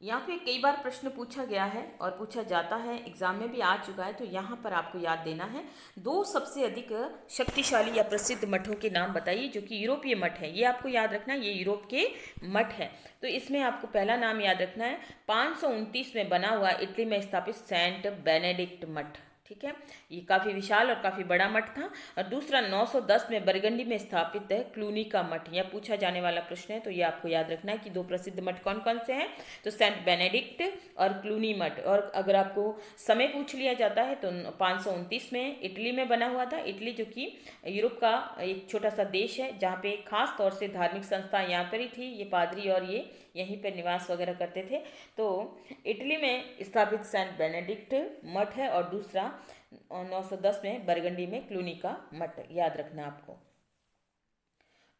यहाँ पे कई बार प्रश्न पूछा गया है और पूछा जाता है, एग्जाम में भी आ चुका है, तो यहाँ पर आपको याद देना है। दो सबसे अधिक शक्तिशाली या प्रसिद्ध मठों के नाम बताइए जो कि यूरोपीय मठ है। ये आपको याद रखना है, ये यूरोप के मठ है। तो इसमें आपको पहला नाम याद रखना है, 529 में बना हुआ इटली में स्थापित सेंट बेनेडिक्ट मठ। ठीक है, ये काफ़ी विशाल और काफ़ी बड़ा मठ था। और दूसरा 910 में बरगंडी में स्थापित है क्लूनी का मठ। यह पूछा जाने वाला प्रश्न है, तो ये आपको याद रखना है कि दो प्रसिद्ध मठ कौन कौन से हैं, तो सेंट बेनेडिक्ट और क्लूनी मठ। और अगर आपको समय पूछ लिया जाता है तो 529 में इटली में बना हुआ था। इटली जो कि यूरोप का एक छोटा सा देश है, जहाँ पे खास तौर से धार्मिक संस्था यहाँ पर ही थी। ये पादरी और ये यहीं पर निवास वगैरह करते थे। तो इटली में स्थापित सेंट बेनेडिक्ट मठ है, और दूसरा 910 में बरगंडी में क्लूनी का मठ, याद रखना आपको।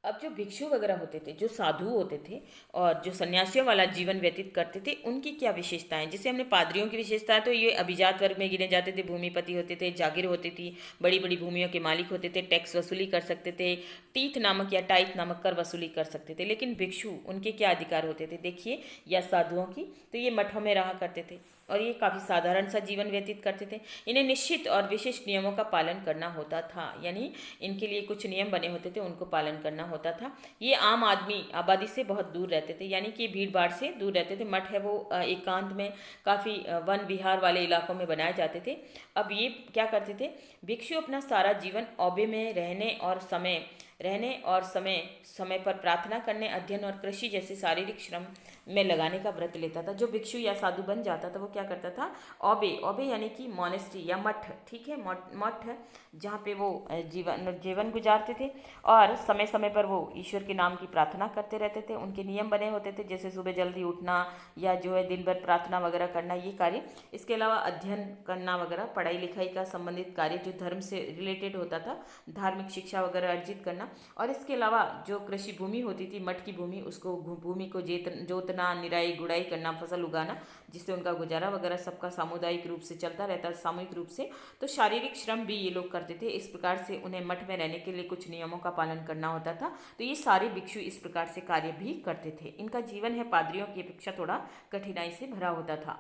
अब जो भिक्षु वगैरह होते थे, जो साधु होते थे और जो सन्यासियों वाला जीवन व्यतीत करते थे, उनकी क्या विशेषताएं। जैसे हमने पादरियों की विशेषताएं, तो ये अभिजात वर्ग में गिने जाते थे, भूमिपति होते थे, जागीर होती थी, बड़ी बड़ी भूमियों के मालिक होते थे, टैक्स वसूली कर सकते थे, तीथ नामक या टाइथ नामक कर वसूली कर सकते थे। लेकिन भिक्षु, उनके क्या अधिकार होते थे देखिए, या साधुओं की, तो ये मठों में रहा करते थे और ये काफ़ी साधारण सा जीवन व्यतीत करते थे। इन्हें निश्चित और विशेष नियमों का पालन करना होता था, यानी इनके लिए कुछ नियम बने होते थे, उनको पालन करना होता था। ये आम आदमी आबादी से बहुत दूर रहते थे, यानी कि भीड़ भाड़ से दूर रहते थे। मठ है वो एकांत में, काफ़ी वन विहार वाले इलाकों में बनाए जाते थे। अब ये क्या करते थे, भिक्षु अपना सारा जीवन औबे में रहने और समय समय पर प्रार्थना करने, अध्ययन और कृषि जैसे शारीरिक श्रम में लगाने का व्रत लेता था। जो भिक्षु या साधु बन जाता था वो क्या करता था, औबे यानी कि मॉनेस्ट्री या मठ, ठीक है, मठ है, जहाँ पे वो जीवन गुजारते थे और समय समय पर वो ईश्वर के नाम की प्रार्थना करते रहते थे। उनके नियम बने होते थे, जैसे सुबह जल्दी उठना या जो है दिन भर प्रार्थना वगैरह करना, ये कार्य। इसके अलावा अध्ययन करना वगैरह, पढ़ाई लिखाई का संबंधित कार्य जो धर्म से रिलेटेड होता था, धार्मिक शिक्षा वगैरह अर्जित करना। और इसके अलावा जो कृषि भूमि होती थी, मठ की भूमि, उसको भूमि को जोतना, निराई गुड़ाई करना, फसल उगाना, जिससे उनका गुजारा वगैरह सबका सामुदायिक रूप से चलता रहता, सामूहिक रूप से। तो शारीरिक श्रम भी ये लोग करते थे। इस प्रकार से उन्हें मठ में रहने के लिए कुछ नियमों का पालन करना होता था। तो ये सारे भिक्षु इस प्रकार से कार्य भी करते थे। इनका जीवन है पादरियों की अपेक्षा थोड़ा कठिनाई से भरा होता था।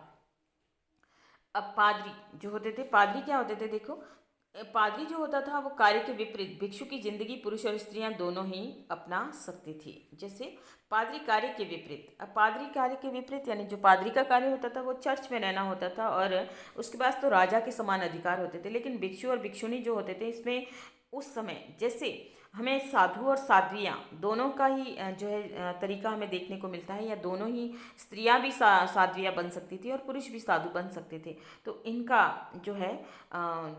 अब पादरी जो होते थे, पादरी क्या होते थे देखो, पादरी जो होता था वो कार्य के विपरीत भिक्षु की जिंदगी पुरुष और स्त्रियां दोनों ही अपना सकती थी। जैसे पादरी कार्य के विपरीत, अब पादरी कार्य के विपरीत यानी जो पादरी का कार्य होता था वो चर्च में रहना होता था और उसके पास तो राजा के समान अधिकार होते थे। लेकिन भिक्षु और भिक्षुणी जो होते थे, इसमें उस समय जैसे हमें साधु और साध्वियाँ दोनों का ही जो है तरीका हमें देखने को मिलता है, या दोनों ही स्त्रियां भी साध्वियाँ बन सकती थी और पुरुष भी साधु बन सकते थे। तो इनका जो है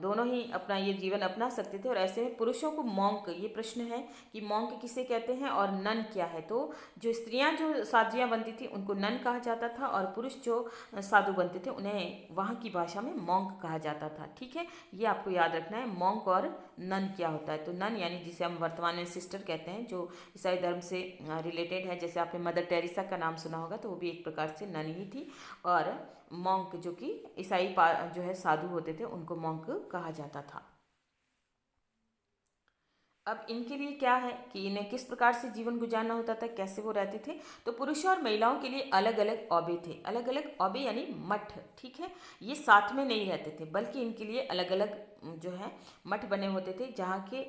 दोनों ही अपना ये जीवन अपना सकते थे। और ऐसे में पुरुषों को मॉन्क, ये प्रश्न है कि मॉन्क किसे कहते हैं और नन क्या है। तो जो स्त्रियां जो साध्वियाँ बनती थी उनको नन कहा जाता था, और पुरुष जो साधु बनते थे उन्हें वहाँ की भाषा में मॉन्क कहा जाता था। ठीक है, ये आपको याद रखना है, मॉन्क और नन क्या होता है। तो नन यानी जिसे हम वर्तमान में सिस्टर कहते हैं, जो ईसाई धर्म से रिलेटेड है। जैसे आपने मदर टेरेसा का नाम सुना होगा, तो वो भी एक प्रकार से नन ही थी। और मॉन्क जो कि ईसाई जो है साधु होते थे, उनको मॉन्क कहा जाता था। अब इनके लिए क्या है कि इन्हें किस प्रकार से जीवन गुजारना होता था, कैसे वो रहते थे। तो पुरुषों और महिलाओं के लिए अलग अलग औबे थे, अलग अलग औबे यानी मठ। ठीक है, ये साथ में नहीं रहते थे, बल्कि इनके लिए अलग अलग जो है मठ बने होते थे, जहाँ के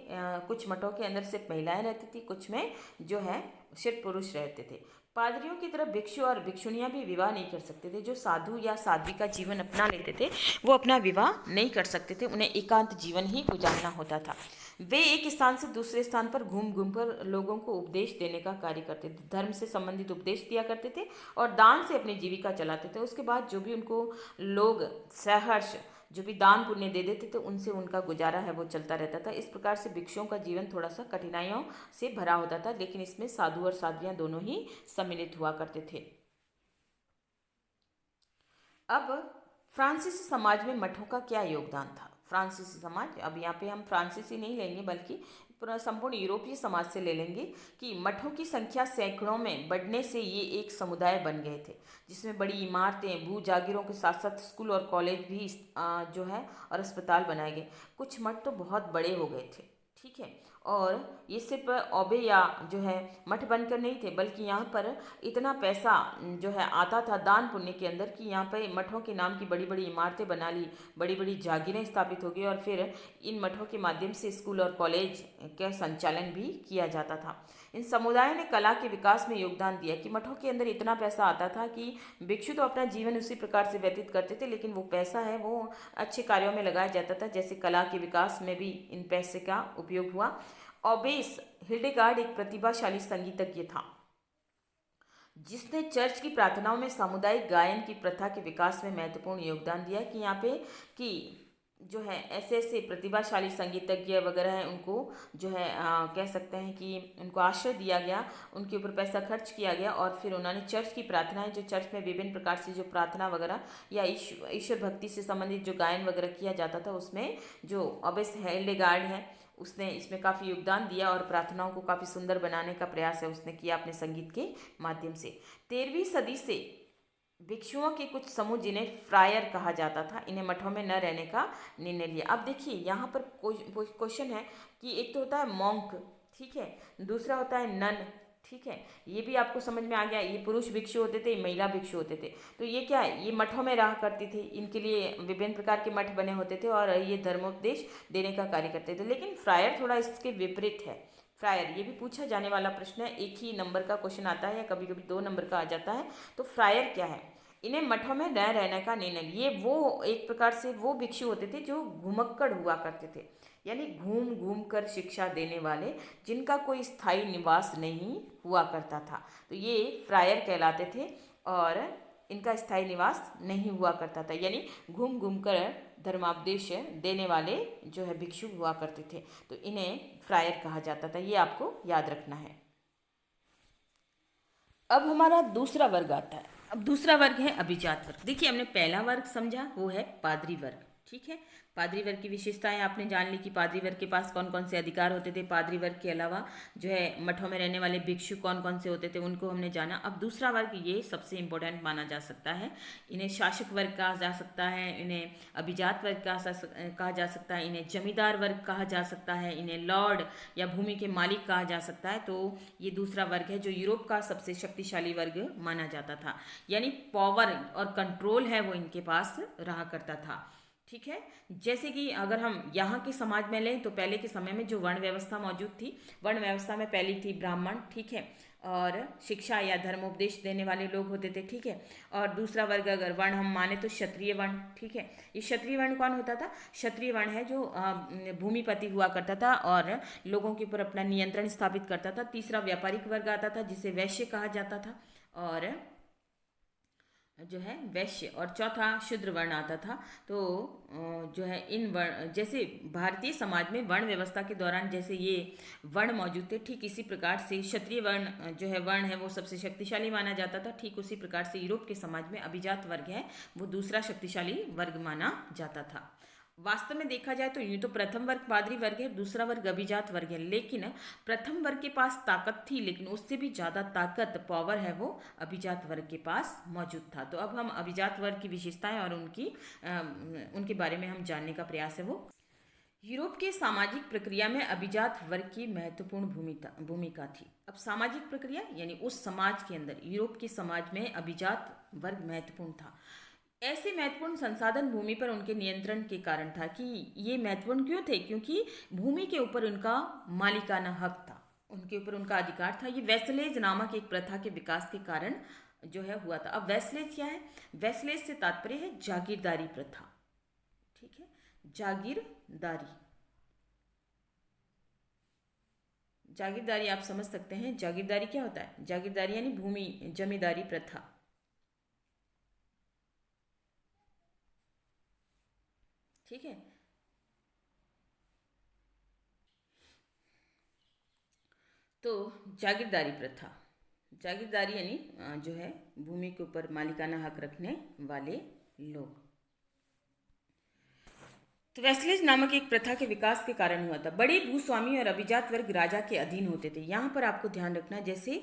कुछ मठों के अंदर सिर्फ महिलाएं रहती थी, कुछ में जो है सिर्फ पुरुष रहते थे। पादरियों की तरह भिक्षु और भिक्षुणियां भी विवाह नहीं कर सकते थे। जो साधु या साध्वी का जीवन अपना लेते थे वो अपना विवाह नहीं कर सकते थे, उन्हें एकांत जीवन ही गुजारना होता था। वे एक स्थान से दूसरे स्थान पर घूम घूम कर लोगों को उपदेश देने का कार्य करते थे, धर्म से संबंधित उपदेश दिया करते थे और दान से अपनी जीविका चलाते थे। उसके बाद जो भी उनको लोग सहर्ष जो भी दान पुण्य दे देते थे, उनसे उनका गुजारा है वो चलता रहता था। इस प्रकार से भिक्षुओं का जीवन थोड़ा सा कठिनाइयों से भरा होता था, लेकिन इसमें साधु और साध्वियाँ दोनों ही सम्मिलित हुआ करते थे। अब फ्रांसीसी समाज में मठों का क्या योगदान था। फ्रांसीसी समाज, अब यहाँ पे हम फ्रांसीसी नहीं लेंगे बल्कि संपूर्ण यूरोपीय समाज से ले लेंगे कि मठों की संख्या सैकड़ों में बढ़ने से ये एक समुदाय बन गए थे, जिसमें बड़ी इमारतें, भू जागीरों के साथ साथ स्कूल और कॉलेज भी जो है और अस्पताल बनाए गए। कुछ मठ तो बहुत बड़े हो गए थे, ठीक है, और ये सिर्फ औबे या जो है मठ बनकर नहीं थे, बल्कि यहाँ पर इतना पैसा जो है आता था दान पुण्य के अंदर कि यहाँ पर मठों के नाम की बड़ी बड़ी इमारतें बना ली, बड़ी बड़ी जागीरें स्थापित हो गई और फिर इन मठों के माध्यम से स्कूल और कॉलेज का संचालन भी किया जाता था। इन समुदायों ने कला के विकास में योगदान दिया कि मठों के अंदर इतना पैसा आता था कि भिक्षु तो अपना जीवन उसी प्रकार से व्यतीत करते थे, लेकिन वो पैसा है वो अच्छे कार्यों में लगाया जाता था, जैसे कला के विकास में भी इन पैसे का उपयोग हुआ। ऑबेस हिल्डेगार्ड एक प्रतिभाशाली संगीतज्ञ था जिसने चर्च की प्रार्थनाओं में सामुदायिक गायन की प्रथा के विकास में महत्वपूर्ण योगदान दिया। कि यहाँ पे कि जो है ऐसे ऐसे प्रतिभाशाली संगीतज्ञ वगैरह हैं, उनको जो है कह सकते हैं कि उनको आश्रय दिया गया, उनके ऊपर पैसा खर्च किया गया और फिर उन्होंने चर्च की प्रार्थनाएं, जो चर्च में विभिन्न प्रकार से जो प्रार्थना वगैरह या ईश्वर भक्ति से संबंधित जो गायन वगैरह किया जाता था, उसमें जो ऑबेस हिल्डेगार्ड है उसने इसमें काफ़ी योगदान दिया और प्रार्थनाओं को काफ़ी सुंदर बनाने का प्रयास है उसने किया अपने संगीत के माध्यम से। 13वीं सदी से भिक्षुओं के कुछ समूह जिन्हें फ्रायर कहा जाता था, इन्हें मठों में न रहने का निर्णय लिया। अब देखिए यहाँ पर क्वेश्चन है कि एक तो होता है मॉन्क, ठीक है, दूसरा होता है नन, ठीक है, ये भी आपको समझ में आ गया। ये पुरुष भिक्षु होते थे, महिला भिक्षु होते थे। तो ये क्या है, ये मठों में रहा करते थे, इनके लिए विभिन्न प्रकार के मठ बने होते थे और ये धर्मोपदेश देने का कार्य करते थे। लेकिन फ्रायर थोड़ा इसके विपरीत है। फ्रायर ये भी पूछा जाने वाला प्रश्न है, एक ही नंबर का क्वेश्चन आता है या कभी कभी 2 नंबर का आ जाता है। तो फ्रायर क्या है, इन्हें मठों में न रहने का निर्णय। ये वो एक प्रकार से वो भिक्षु होते थे जो घुमक्कड़ हुआ करते थे, यानी घूम घूम कर शिक्षा देने वाले, जिनका कोई स्थायी निवास नहीं हुआ करता था। तो ये फ्रायर कहलाते थे और इनका स्थायी निवास नहीं हुआ करता था, यानी घूम घूम कर धर्मापदेश देने वाले जो है भिक्षु हुआ करते थे। तो इन्हें फ्रायर कहा जाता था, ये आपको याद रखना है। अब हमारा दूसरा वर्ग आता है। अब दूसरा वर्ग है अभिजात वर्ग। देखिए हमने पहला वर्ग समझा, वो है पादरी वर्ग, ठीक है। पादरी वर्ग की विशेषताएं आपने जान ली कि पादरी वर्ग के पास कौन कौन से अधिकार होते थे। पादरी वर्ग के अलावा जो है मठों में रहने वाले भिक्षु कौन कौन से होते थे, उनको हमने जाना। अब दूसरा वर्ग ये सबसे इम्पोर्टेंट माना जा सकता है। इन्हें शासक वर्ग कहा जा सकता है, इन्हें अभिजात वर्ग कहा जा सकता है, इन्हें जमींदार वर्ग कहा जा सकता है, इन्हें लॉर्ड या भूमि के मालिक कहा जा सकता है। तो ये दूसरा वर्ग है जो यूरोप का सबसे शक्तिशाली वर्ग माना जाता था, यानी पावर और कंट्रोल है वो इनके पास रहा करता था, ठीक है। जैसे कि अगर हम यहाँ के समाज में लें तो पहले के समय में जो वर्ण व्यवस्था मौजूद थी, वर्ण व्यवस्था में पहली थी ब्राह्मण, ठीक है, और शिक्षा या धर्मोपदेश देने वाले लोग होते थे, ठीक है। और दूसरा वर्ग अगर वर्ण हम माने तो क्षत्रिय वर्ण, ठीक है। ये क्षत्रिय वर्ण कौन होता था, क्षत्रिय वर्ण है जो भूमिपति हुआ करता था और लोगों के ऊपर अपना नियंत्रण स्थापित करता था। तीसरा व्यापारिक वर्ग आता था जिसे वैश्य कहा जाता था, और जो है वैश्य, और चौथा शूद्र वर्ण आता था। तो जो है इन वर्ण, जैसे भारतीय समाज में वर्ण व्यवस्था के दौरान जैसे ये वर्ण मौजूद थे, ठीक इसी प्रकार से क्षत्रिय वर्ण जो है वर्ण है वो सबसे शक्तिशाली माना जाता था। ठीक उसी प्रकार से यूरोप के समाज में अभिजात वर्ग है वो दूसरा शक्तिशाली वर्ग माना जाता था। वास्तव में देखा जाए तो यूँ तो प्रथम वर्ग पादरी वर्ग है, दूसरा वर्ग अभिजात वर्ग है, लेकिन प्रथम वर्ग के पास ताकत थी, लेकिन उससे भी ज़्यादा ताकत पावर है वो अभिजात वर्ग के पास मौजूद था। तो अब हम अभिजात वर्ग की विशेषताएं और उनके बारे में हम जानने का प्रयास है वो। यूरोप के सामाजिक प्रक्रिया में अभिजात वर्ग की महत्वपूर्ण भूमिका थी। अब सामाजिक प्रक्रिया यानी उस समाज के अंदर, यूरोप के समाज में अभिजात वर्ग महत्वपूर्ण था। ऐसे महत्वपूर्ण संसाधन भूमि पर उनके नियंत्रण के कारण था। कि ये महत्वपूर्ण क्यों थे, क्योंकि भूमि के ऊपर उनका मालिकाना हक था, उनके ऊपर उनका अधिकार था। ये वेस्लेज नामक एक प्रथा के विकास के कारण जो है हुआ था। अब वेस्लेज क्या है, वेस्लेज से तात्पर्य है जागीरदारी प्रथा, ठीक है, जागीरदारी। जागीरदारी आप समझ सकते हैं, जागीरदारी क्या होता है, जागीरदारी यानी भूमि जमींदारी प्रथा, ठीक है। तो जागीरदारी प्रथा, जागीरदारी यानी जो है भूमि के ऊपर मालिकाना हक रखने वाले लोग। तो वेस्लेज नामक एक प्रथा के विकास के कारण हुआ था। बड़े भूस्वामी और अभिजात वर्ग राजा के अधीन होते थे। यहाँ पर आपको ध्यान रखना, जैसे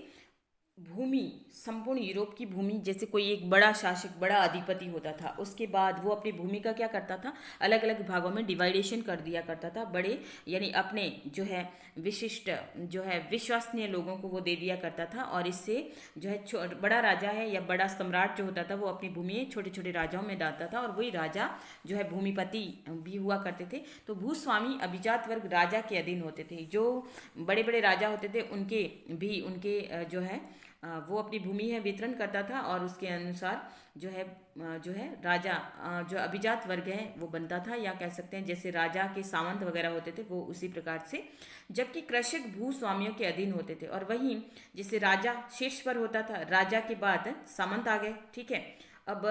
भूमि, संपूर्ण यूरोप की भूमि, जैसे कोई एक बड़ा शासक, बड़ा अधिपति होता था, उसके बाद वो अपनी भूमि का क्या करता था, अलग अलग भागों में डिवाइडेशन कर दिया करता था। बड़े यानी अपने जो है विशिष्ट जो है विश्वसनीय लोगों को वो दे दिया करता था, और इससे जो है बड़ा राजा है या बड़ा सम्राट जो होता था वो अपनी भूमि छोटे छोटे राजाओं में डालता था, और वही राजा जो है भूमिपति भी हुआ करते थे। तो भूस्वामी अभिजात वर्ग राजा के अधीन होते थे। जो बड़े बड़े राजा होते थे उनके भी उनके जो है वो अपनी भूमि है वितरण करता था, और उसके अनुसार जो है राजा जो अभिजात वर्ग है वो बनता था, या कह सकते हैं जैसे राजा के सामंत वगैरह होते थे वो उसी प्रकार से। जबकि कृषक भूस्वामियों के अधीन होते थे, और वहीं जैसे राजा शीर्ष पर होता था, राजा के बाद सामंत आ गए, ठीक है। अब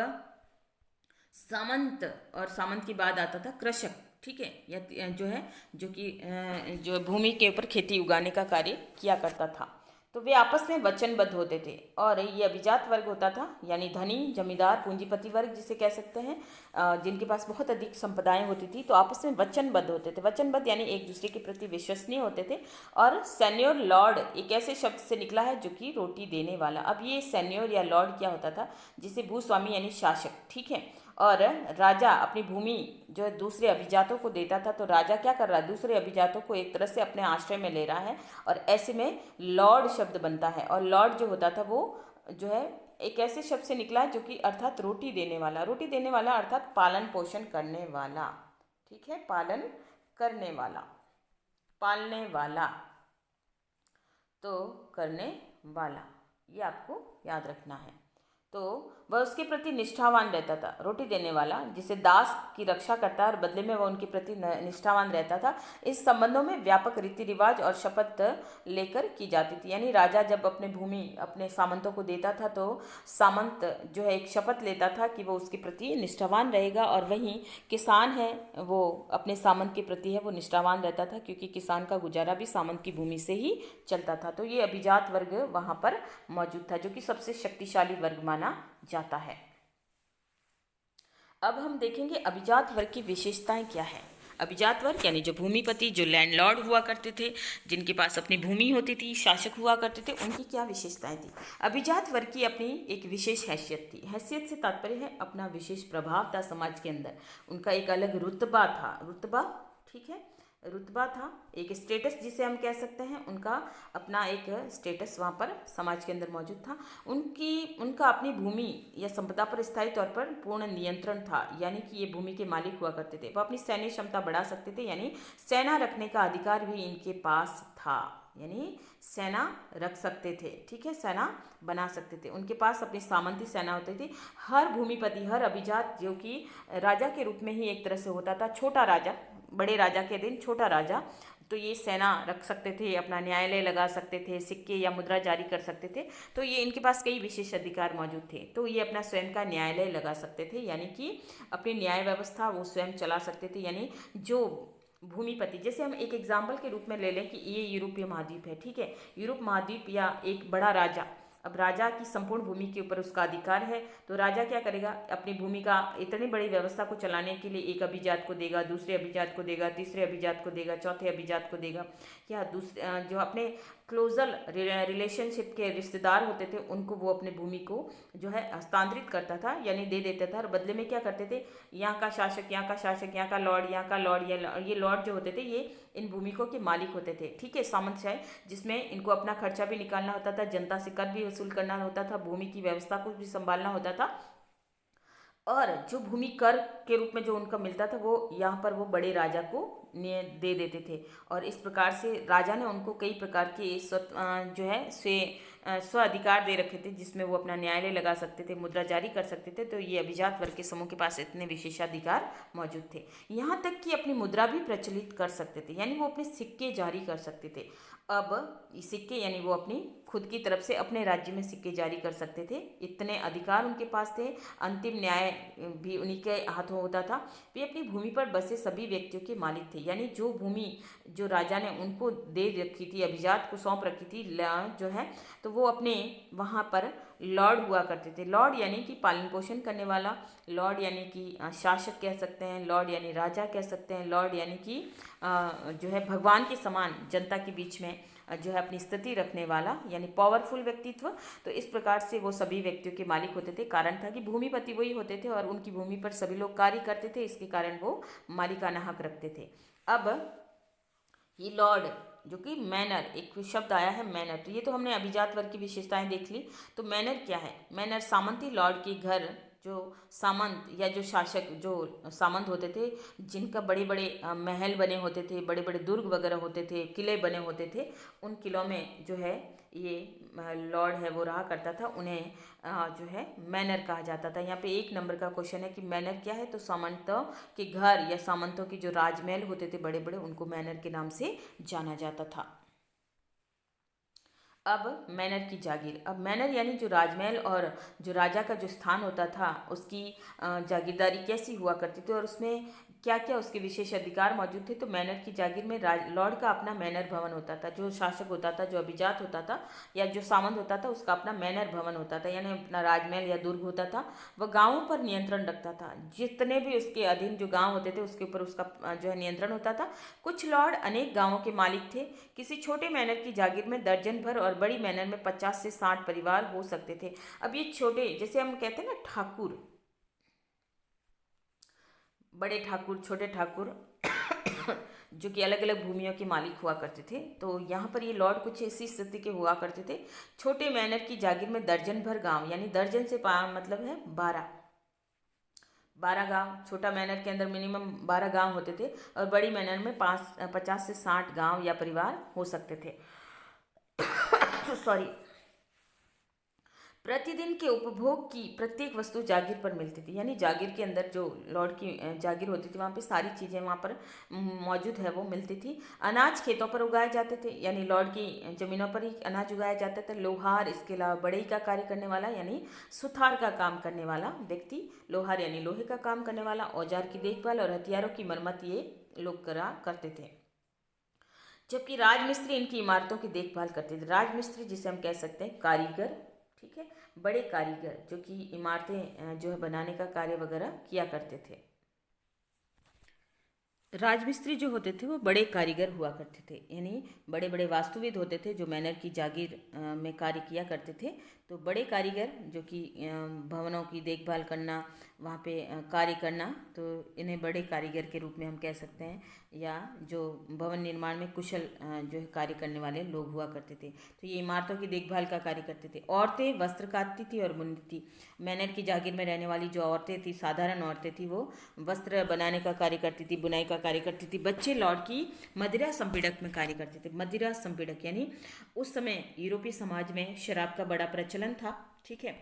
सामंत और सामंत के बाद आता था कृषक, ठीक है, या जो है जो कि जो भूमि के ऊपर खेती उगाने का कार्य किया करता था। तो वे आपस में वचनबद्ध होते थे, और ये अभिजात वर्ग होता था, यानी धनी जमींदार पूंजीपति वर्ग जिसे कह सकते हैं, जिनके पास बहुत अधिक संपदाएं होती थी, तो आपस में वचनबद्ध होते थे। वचनबद्ध यानी एक दूसरे के प्रति विश्वसनीय होते थे। और सेन्योर लॉर्ड एक ऐसे शब्द से निकला है जो कि रोटी देने वाला। अब ये सेन्योर या लॉर्ड क्या होता था, जिसे भूस्वामी यानी शासक, ठीक है। और राजा अपनी भूमि जो है दूसरे अभिजातों को देता था, तो राजा क्या कर रहा है, दूसरे अभिजातों को एक तरह से अपने आश्रय में ले रहा है, और ऐसे में लॉर्ड शब्द बनता है। और लॉर्ड जो होता था वो जो है एक ऐसे शब्द से निकला जो कि अर्थात रोटी देने वाला। रोटी देने वाला अर्थात पालन पोषण करने वाला, ठीक है, पालन करने वाला, पालने वाला, तो करने वाला, ये आपको याद रखना है। तो वह उसके प्रति निष्ठावान रहता था, रोटी देने वाला जिसे दास की रक्षा करता है और बदले में वह उनके प्रति निष्ठावान रहता था। इस संबंधों में व्यापक रीति रिवाज और शपथ लेकर की जाती थी। यानी राजा जब अपने भूमि अपने सामंतों को देता था, तो सामंत जो है एक शपथ लेता था कि वो उसके प्रति निष्ठावान रहेगा, और वहीं किसान है वो अपने सामंत के प्रति है वो निष्ठावान रहता था, क्योंकि किसान का गुजारा भी सामंत की भूमि से ही चलता था। तो ये अभिजात वर्ग वहाँ पर मौजूद था, जो कि सबसे शक्तिशाली वर्ग माना जाता है। अब हम देखेंगे अभिजात वर्ग की विशेषताएं क्या है। अभिजात वर्ग यानी जो भूमिपति, जो लैंडलॉर्ड हुआ करते थे, जिनके पास अपनी भूमि होती थी, शासक हुआ करते थे, उनकी क्या विशेषताएं थी। अभिजात वर्ग की अपनी एक विशेष हैसियत थी। हैसियत से तात्पर्य है अपना विशेष प्रभाव था समाज के अंदर, उनका एक अलग रुतबा था, रुतबा, ठीक है, रुतबा था, एक स्टेटस जिसे हम कह सकते हैं, उनका अपना एक स्टेटस वहाँ पर समाज के अंदर मौजूद था। उनका अपनी भूमि या संपदा पर स्थायी तौर पर पूर्ण नियंत्रण था, यानी कि ये भूमि के मालिक हुआ करते थे। वो अपनी सैन्य क्षमता बढ़ा सकते थे, यानी सेना रखने का अधिकार भी इनके पास था, यानी सेना रख सकते थे, ठीक है, सेना बना सकते थे। उनके पास अपनी सामंती सेना होती थी। हर भूमिपति, हर अभिजात जो कि राजा के रूप में ही एक तरह से होता था, छोटा राजा, बड़े राजा के दिन छोटा राजा, तो ये सेना रख सकते थे, अपना न्यायालय लगा सकते थे, सिक्के या मुद्रा जारी कर सकते थे। तो ये इनके पास कई विशेष अधिकार मौजूद थे। तो ये अपना स्वयं का न्यायालय लगा सकते थे, यानी कि अपनी न्याय व्यवस्था वो स्वयं चला सकते थे। यानी जो भूमिपति, जैसे हम एक एग्जाम्पल के रूप में ले लें कि ये यूरोपीय महाद्वीप है, ठीक है, यूरोप महाद्वीप या एक बड़ा राजा, अब राजा की संपूर्ण भूमि के ऊपर उसका अधिकार है, तो राजा क्या करेगा, अपनी भूमि का इतनी बड़ी व्यवस्था को चलाने के लिए एक अभिजात को देगा, दूसरे अभिजात को देगा, तीसरे अभिजात को देगा, चौथे अभिजात को देगा, या दूसरे जो अपने क्लोजल रिलेशनशिप के रिश्तेदार होते थे उनको वो अपने भूमि को जो है हस्तांतरित करता था, यानी दे देता था। और बदले में क्या करते थे, यहाँ का शासक, यहाँ का शासक, यहाँ का लॉर्ड, यहाँ का लॉर्ड, ये लॉर्ड जो होते थे ये इन भूमिकों के मालिक होते थे, ठीक है, सामंतशाही, जिसमें इनको अपना खर्चा भी निकालना होता था, जनता से कर भी वसूल करना होता था, भूमि की व्यवस्था को भी संभालना होता था, और जो भूमि कर के रूप में जो उनका मिलता था वो यहाँ पर वो बड़े राजा को दे देते थे। और इस प्रकार से राजा ने उनको कई प्रकार के जो है स्व अधिकार दे रखे थे, जिसमें वो अपना न्यायालय लगा सकते थे, मुद्रा जारी कर सकते थे। तो ये अभिजात वर्ग के समूह के पास इतने विशेषाधिकार मौजूद थे। यहाँ तक कि अपनी मुद्रा भी प्रचलित कर सकते थे, यानी वो अपने सिक्के जारी कर सकते थे। अब सिक्के यानी वो अपनी खुद की तरफ से अपने राज्य में सिक्के जारी कर सकते थे, इतने अधिकार उनके पास थे। अंतिम न्याय भी उन्हीं के हाथों होता था। वे अपनी भूमि पर बसे सभी व्यक्तियों के मालिक थे, यानी जो भूमि जो राजा ने उनको दे रखी थी, अभिजात को सौंप रखी थी जो है, तो वो अपने वहाँ पर लॉर्ड हुआ करते थे। लॉर्ड यानी कि पालन पोषण करने वाला, लॉर्ड यानी कि शासक कह सकते हैं, लॉर्ड यानी राजा कह सकते हैं, लॉर्ड यानी कि जो है भगवान के समान जनता के बीच में जो है अपनी स्थिति रखने वाला, यानी पावरफुल व्यक्तित्व। तो इस प्रकार से वो सभी व्यक्तियों के मालिक होते थे। कारण था कि भूमिपति वही होते थे और उनकी भूमि पर सभी लोग कार्य करते थे, इसके कारण वो मालिकाना हक रखते थे। अब ये लॉर्ड जो कि मैनर, एक शब्द आया है मैनर। तो ये तो हमने अभिजात वर्ग की विशेषताएं देख ली। तो मैनर क्या है? मैनर सामंती लॉर्ड के घर, जो सामंत या जो शासक, जो सामंत होते थे, जिनका बड़े बड़े महल बने होते थे, बड़े बड़े दुर्ग वगैरह होते थे, किले बने होते थे, उन किलों में जो है ये लॉर्ड है वो रहा करता था, उन्हें जो है मैनर कहा जाता था। यहाँ पे 1 नंबर का क्वेश्चन है कि मैनर क्या है? तो सामंतों के घर या सामंतों के जो राजमहल होते थे बड़े बड़े, उनको मैनर के नाम से जाना जाता था। अब मैनर की जागीर। अब मैनर यानी जो राजमहल और जो राजा का जो स्थान होता था, उसकी जागीरदारी कैसी हुआ करती थी और उसमें क्या क्या उसके विशेष अधिकार मौजूद थे। तो मैनर की जागीर में लॉर्ड का अपना मैनर भवन होता था, जो शासक होता था, जो अभिजात होता था या जो सामंत होता था, उसका अपना मैनर भवन होता था, यानी अपना राजमहल या दुर्ग होता था। वह गाँवों पर नियंत्रण रखता था, जितने भी उसके अधीन जो गाँव होते थे उसके ऊपर उसका जो है नियंत्रण होता था। कुछ लॉर्ड अनेक गाँवों के मालिक थे। किसी छोटे मैनर की जागीर में दर्जन भर और बड़ी मैनर में 50 से 60 परिवार हो सकते थे। अब ये छोटे, जैसे हम कहते हैं ना ठाकुर, बड़े ठाकुर, छोटे ठाकुर जो कि अलग अलग भूमियों के मालिक हुआ करते थे। तो यहाँ पर ये लॉर्ड कुछ ऐसी स्थिति के हुआ करते थे। छोटे मैनर की जागीर में दर्जन भर गांव, यानी दर्जन से मतलब है 12 गांव। छोटा मैनर के अंदर मिनिमम 12 गांव होते थे और बड़ी मैनर में 50 से 60 गांव या परिवार हो सकते थे। सॉरी। प्रतिदिन के उपभोग की प्रत्येक वस्तु जागीर पर मिलती थी, यानी जागीर के अंदर जो लॉर्ड की जागीर होती थी, वहाँ पे सारी चीज़ें वहाँ पर मौजूद है वो मिलती थी। अनाज खेतों पर उगाए जाते थे, यानी लॉर्ड की ज़मीनों पर ही अनाज उगाया जाता था। लोहार, इसके अलावा बढ़ई का कार्य करने वाला, यानी सुथार का काम करने वाला व्यक्ति, लोहार यानी लोहे का काम करने वाला, औजार की देखभाल और हथियारों की मरम्मत ये लोग करा करते थे। जबकि राजमिस्त्री इनकी इमारतों की देखभाल करते थे। राजमिस्त्री जिसे हम कह सकते हैं कारीगर, ठीक है, बड़े कारीगर जो कि इमारतें जो है बनाने का कार्य वगैरह किया करते थे। राजमिस्त्री जो होते थे वो बड़े कारीगर हुआ करते थे, यानी बड़े बड़े वास्तुविद होते थे जो मैनर की जागीर में कार्य किया करते थे। तो बड़े कारीगर जो कि भवनों की देखभाल करना, वहाँ पे कार्य करना, तो इन्हें बड़े कारीगर के रूप में हम कह सकते हैं, या जो भवन निर्माण में कुशल जो है कार्य करने वाले लोग हुआ करते थे। तो ये इमारतों की देखभाल का कार्य करते थे। औरतें वस्त्र काटती थी और बुनती थी। मैनर की जागीर में रहने वाली जो औरतें थी, साधारण औरतें थी, वो वस्त्र बनाने का कार्य करती थी, बुनाई का कार्य करती थी। बच्चे लॉर्ड की मदिरा संपीड़क में कार्य करते थे। मदिरा संपीड़क यानी उस समय यूरोपीय समाज में शराब का बड़ा प्रचलन था, ठीक है,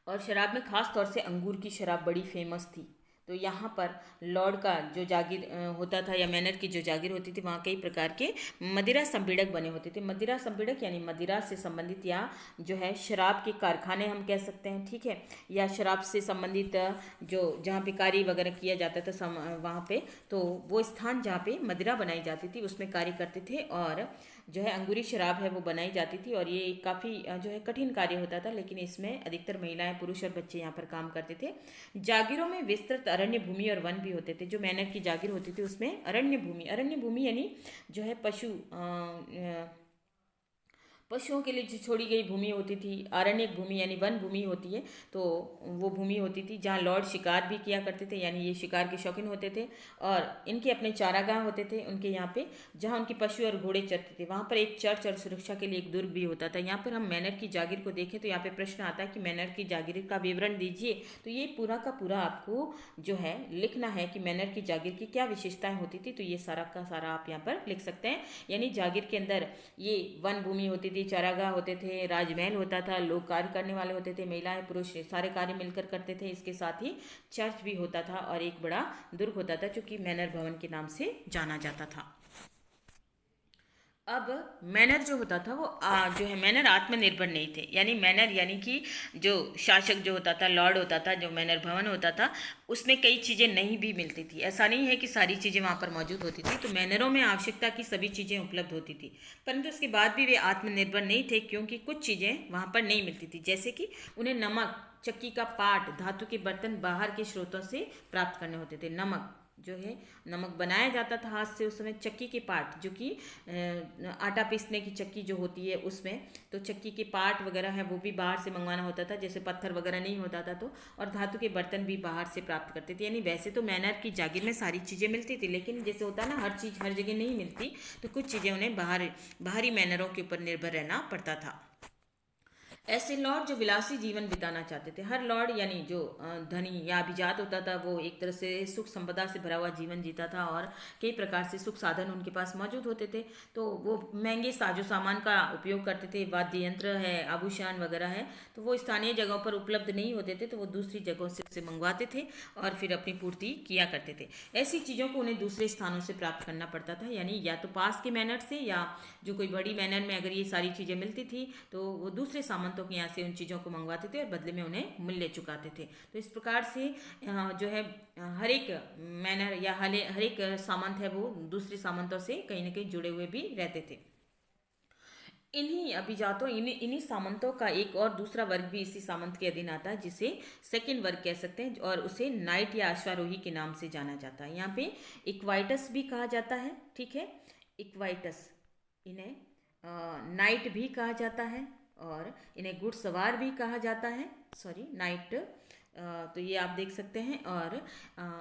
और शराब में खास तौर से अंगूर की शराब बड़ी फेमस थी। तो यहाँ पर लॉर्ड का जो जागीर होता था या मैनर की जो जागीर होती थी, वहाँ कई प्रकार के मदिरा संपीड़क बने होते थे। मदिरा संपीड़क यानी मदिरा से संबंधित या जो है शराब के कारखाने हम कह सकते हैं, ठीक है, या शराब से संबंधित जो जहाँ पे कार्य वगैरह किया जाता था वहाँ पे, तो वो स्थान जहाँ पे मदिरा बनाई जाती थी उसमें कार्य करते थे। और जो है अंगूरी शराब है वो बनाई जाती थी और ये काफ़ी जो है कठिन कार्य होता था, लेकिन इसमें अधिकतर महिलाएं, पुरुष और बच्चे यहाँ पर काम करते थे। जागीरों में विस्तृत अरण्य भूमि और वन भी होते थे। जो मैनर की जागीर होती थी उसमें अरण्य भूमि यानी जो है पशुओं के लिए जो छोड़ी गई भूमि होती थी, आरण्यक भूमि यानी वन भूमि होती है, तो वो भूमि होती थी जहाँ लॉर्ड शिकार भी किया करते थे, यानी ये शिकार के शौकीन होते थे। और इनके अपने चारागाह होते थे उनके यहाँ पे, जहाँ उनके पशु और घोड़े चरते थे। वहाँ पर एक चर्च और सुरक्षा के लिए एक दुर्ग भी होता था। यहाँ पर हम मैनर की जागीर को देखें तो यहाँ पे प्रश्न आता है कि मैनर की जागीर का विवरण दीजिए। तो ये पूरा का पूरा आपको जो है लिखना है कि मैनर की जागीर की क्या विशेषताएं होती थी। तो ये सारा का सारा आप यहाँ पर लिख सकते हैं। यानी जागीर के अंदर ये वन भूमि होती थी, चारागाह होते थे, राजमहल होता था, लोग कार्य करने वाले होते थे, महिलाएं पुरुष सारे कार्य मिलकर करते थे। इसके साथ ही चर्च भी होता था और एक बड़ा दुर्ग होता था जो कि मैनर भवन के नाम से जाना जाता था। अब मैनर जो होता था वो जो है मैनर आत्मनिर्भर नहीं थे, यानी मैनर यानी कि जो शासक जो होता था, लॉर्ड होता था, जो मैनर भवन होता था, उसमें कई चीज़ें नहीं भी मिलती थी। ऐसा नहीं है कि सारी चीज़ें वहाँ पर मौजूद होती थी। तो मैनरों में आवश्यकता की सभी चीज़ें उपलब्ध होती थी, परंतु उसके बाद भी वे आत्मनिर्भर नहीं थे, क्योंकि कुछ चीज़ें वहाँ पर नहीं मिलती थी, जैसे कि उन्हें नमक, चक्की का पाट, धातु के बर्तन बाहर के स्रोतों से प्राप्त करने होते थे। नमक जो है नमक बनाया जाता था हाथ से, उस समय चक्की के पार्ट, जो कि आटा पीसने की चक्की जो होती है उसमें, तो चक्की के पार्ट वगैरह है वो भी बाहर से मंगवाना होता था, जैसे पत्थर वगैरह नहीं होता था तो, और धातु के बर्तन भी बाहर से प्राप्त करते थे। यानी वैसे तो मैनर की जागीर में सारी चीज़ें मिलती थी, लेकिन जैसे होता है ना हर चीज़ हर जगह नहीं मिलती, तो कुछ चीज़ें उन्हें बाहरी मैनरों के ऊपर निर्भर रहना पड़ता था। ऐसे लॉर्ड जो विलासी जीवन बिताना चाहते थे, हर लॉर्ड यानी जो धनी या अभिजात होता था वो एक तरह से सुख संपदा से भरा हुआ जीवन जीता था, और कई प्रकार से सुख साधन उनके पास मौजूद होते थे। तो वो महंगे साजो सामान का उपयोग करते थे, वाद्य यंत्र है, आभूषण वगैरह है, तो वो स्थानीय जगहों पर उपलब्ध नहीं होते थे, तो वो दूसरी जगहों से उसे मंगवाते थे और फिर अपनी पूर्ति किया करते थे। ऐसी चीज़ों को उन्हें दूसरे स्थानों से प्राप्त करना पड़ता था, यानी या तो पास के मैनर से, या जो कोई बड़ी मैनर में अगर ये सारी चीज़ें मिलती थी तो वो दूसरे सामंतों के यहाँ से उन चीज़ों को मंगवाते थे और बदले में उन्हें मूल्य चुकाते थे। तो इस प्रकार से जो है हर एक मैनर या हर एक सामंत है वो दूसरे सामंतों से कहीं ना कहीं जुड़े हुए भी रहते थे। इन्हीं अभिजातों इन्हीं सामंतों का एक और दूसरा वर्ग भी इसी सामंत के अधीन आता है, जिसे सेकंड वर्ग कह सकते हैं, और उसे नाइट या अश्वारोही के नाम से जाना जाता है। यहाँ पे इक्वाइटस भी कहा जाता है, ठीक है, इक्वाइटस, इन्हें नाइट भी कहा जाता है और इन्हें घुड़सवार भी कहा जाता है, सॉरी नाइट, तो ये आप देख सकते हैं, और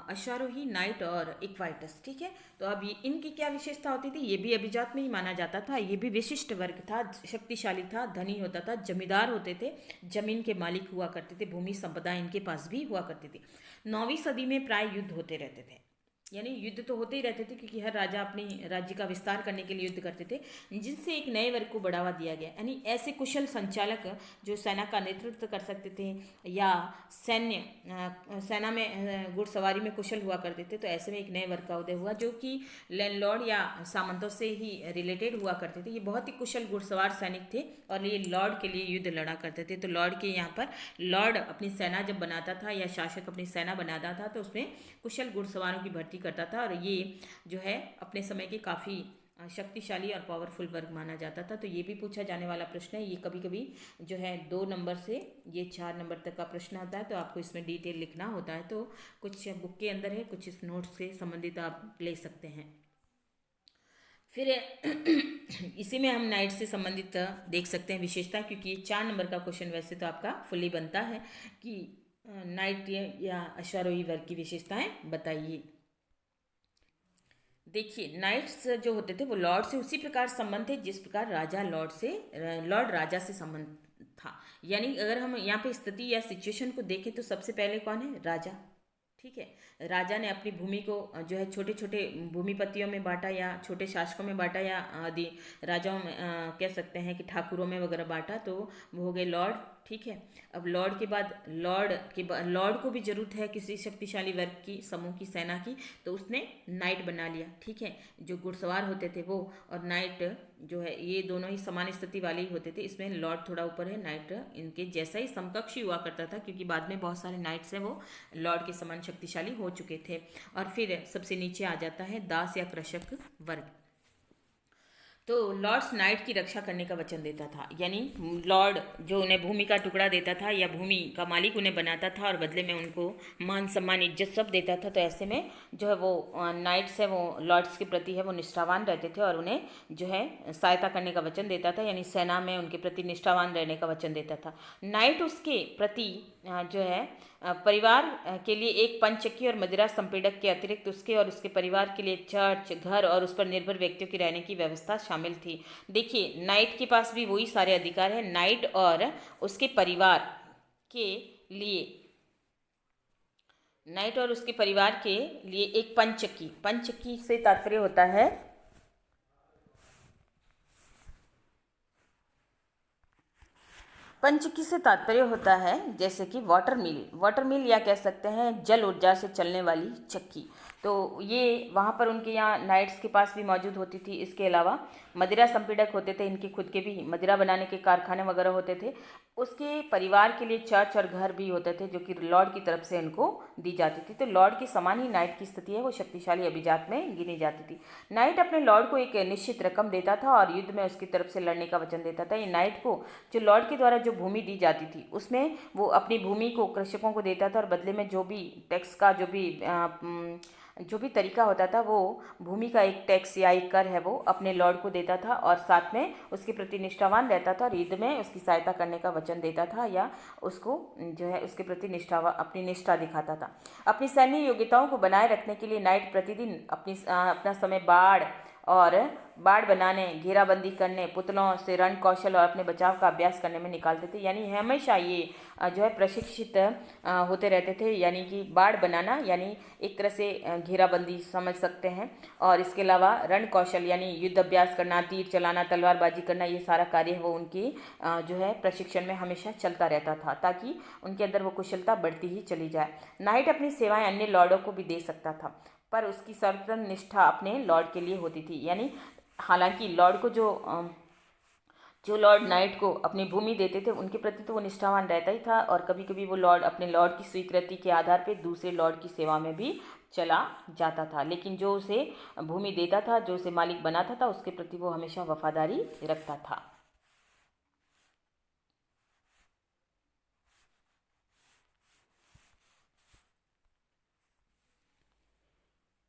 अश्वारोही, नाइट और इक्वाइटस, ठीक है। तो अब ये इनकी क्या विशेषता होती थी, ये भी अभिजात में ही माना जाता था, ये भी विशिष्ट वर्ग था, शक्तिशाली था, धनी होता था, जमींदार होते थे, जमीन के मालिक हुआ करते थे, भूमि संपदा इनके पास भी हुआ करती थी। 9वीं सदी में प्राय युद्ध होते रहते थे, यानी युद्ध तो होते ही रहते थे, क्योंकि हर राजा अपने राज्य का विस्तार करने के लिए युद्ध करते थे, जिनसे एक नए वर्ग को बढ़ावा दिया गया। यानी ऐसे कुशल संचालक जो सेना का नेतृत्व कर सकते थे, या सेना में घुड़सवारी में कुशल हुआ करते थे, तो ऐसे में एक नए वर्ग का उदय हुआ, जो कि लैंडलॉर्ड या सामंतों से ही रिलेटेड हुआ करते थे। ये बहुत ही कुशल घुड़सवार सैनिक थे और ये लॉर्ड के लिए युद्ध लड़ा करते थे। तो लॉर्ड के यहाँ पर लॉर्ड अपनी सेना जब बनाता था या शासक अपनी सेना बनाता था, तो उसमें कुशल घुड़सवारों की भर्ती करता था, और ये जो है अपने समय के काफ़ी शक्तिशाली और पावरफुल वर्ग माना जाता था। तो ये भी पूछा जाने वाला प्रश्न है। ये कभी कभी जो है 2 नंबर से ये 4 नंबर तक का प्रश्न आता है, तो आपको इसमें डिटेल लिखना होता है। तो कुछ बुक के अंदर है, कुछ इस नोट्स से संबंधित आप ले सकते हैं। फिर इसी में हम नाइट से संबंधित देख सकते हैं विशेषता, क्योंकि 4 नंबर का क्वेश्चन वैसे तो आपका फुल्ली बनता है कि नाइट या अश्वारोही वर्ग की विशेषताएं बताइए। देखिए, नाइट्स जो होते थे वो लॉर्ड से उसी प्रकार संबंध थे जिस प्रकार राजा लॉर्ड राजा से संबंध था। यानी अगर हम यहाँ पे स्थिति या सिचुएशन को देखें तो सबसे पहले कौन है, राजा, ठीक है। राजा ने अपनी भूमि को जो है छोटे छोटे भूमिपतियों में बांटा, या छोटे शासकों में बांटा, या आदि राजाओं में कह सकते हैं कि ठाकुरों में वगैरह बांटा, तो वो हो गए लॉर्ड, ठीक है। अब लॉर्ड के बाद लॉर्ड को भी जरूरत है किसी शक्तिशाली वर्ग की समूह की सेना की, तो उसने नाइट बना लिया, ठीक है। जो घुड़सवार होते थे वो और नाइट जो है ये दोनों ही समान स्थिति वाले ही होते थे। इसमें लॉर्ड थोड़ा ऊपर है, नाइट इनके जैसा ही समकक्ष ही हुआ करता था, क्योंकि बाद में बहुत सारे नाइट्स हैं वो लॉर्ड के समान शक्तिशाली हो चुके थे। और फिर सबसे नीचे आ जाता है दास या कृषक वर्ग। तो लॉर्ड्स नाइट की रक्षा करने का वचन देता था, यानी लॉर्ड जो उन्हें भूमि का टुकड़ा देता था या भूमि का मालिक उन्हें बनाता था और बदले में उनको मान सम्मान इज्जत सब देता था। तो ऐसे में जो है वो नाइट्स है वो लॉर्ड्स के प्रति है वो निष्ठावान रहते थे और उन्हें जो है सहायता करने का वचन देता था, यानी सेना में उनके प्रति निष्ठावान रहने का वचन देता था। नाइट उसके प्रति जो है परिवार के लिए एक पंचचक्की और मदिरा संपीड़क के अतिरिक्त उसके और उसके परिवार के लिए चर्च, घर और उस पर निर्भर व्यक्तियों की रहने की व्यवस्था शामिल थी। देखिए, नाइट के पास भी वही सारे अधिकार हैं। नाइट और उसके परिवार के लिए एक पंचचक्की से तात्पर्य होता है पंचकी से तात्पर्य होता है जैसे कि वाटर मिल या कह सकते हैं जल ऊर्जा से चलने वाली चक्की। तो ये वहाँ पर उनके यहाँ नाइट्स के पास भी मौजूद होती थी। इसके अलावा मदिरा संपीड़क होते थे, इनके खुद के भी मदिरा बनाने के कारखाने वगैरह होते थे। उसके परिवार के लिए चर्च और घर भी होते थे जो कि लॉर्ड की तरफ से इनको दी जाती थी। तो लॉर्ड के समान ही नाइट की स्थिति है वो शक्तिशाली अभिजात में गिनी जाती थी। नाइट अपने लॉर्ड को एक निश्चित रकम देता था और युद्ध में उसकी तरफ से लड़ने का वचन देता था। ये नाइट को जो लॉर्ड के द्वारा जो भूमि दी जाती थी उसमें वो अपनी भूमि को कृषकों को देता था और बदले में जो भी टैक्स का जो भी जो भी तरीका होता था वो भूमि का एक टैक्स या एक कर है वो अपने लॉर्ड को देता था और साथ में उसके प्रति निष्ठावान रहता था और युद्ध में उसकी सहायता करने का वचन देता था या उसको जो है उसके प्रति अपनी निष्ठा दिखाता था। अपनी सैन्य योग्यताओं को बनाए रखने के लिए नाइट प्रतिदिन अपना समय बाड़ बनाने, घेराबंदी करने, पुतलों से रण कौशल और अपने बचाव का अभ्यास करने में निकालते थे। यानी हमेशा ये जो है प्रशिक्षित होते रहते थे। यानी कि बाड़ बनाना यानी एक तरह से घेराबंदी समझ सकते हैं, और इसके अलावा रण कौशल यानी युद्ध अभ्यास करना, तीर चलाना, तलवारबाजी करना, ये सारा कार्य है वो उनकी जो है प्रशिक्षण में हमेशा चलता रहता था ताकि उनके अंदर वो कुशलता बढ़ती ही चली जाए। नाइट अपनी सेवाएं अन्य लॉर्डों को भी दे सकता था, पर उसकी सर्वप्रथम निष्ठा अपने लॉर्ड के लिए होती थी। यानी हालांकि लॉर्ड को जो लॉर्ड नाइट को अपनी भूमि देते थे उनके प्रति तो वो निष्ठावान रहता ही था, और कभी कभी वो लॉर्ड अपने लॉर्ड की स्वीकृति के आधार पर दूसरे लॉर्ड की सेवा में भी चला जाता था। लेकिन जो उसे भूमि देता था, जो उसे मालिक बनाता था, उसके प्रति वो हमेशा वफादारी रखता था।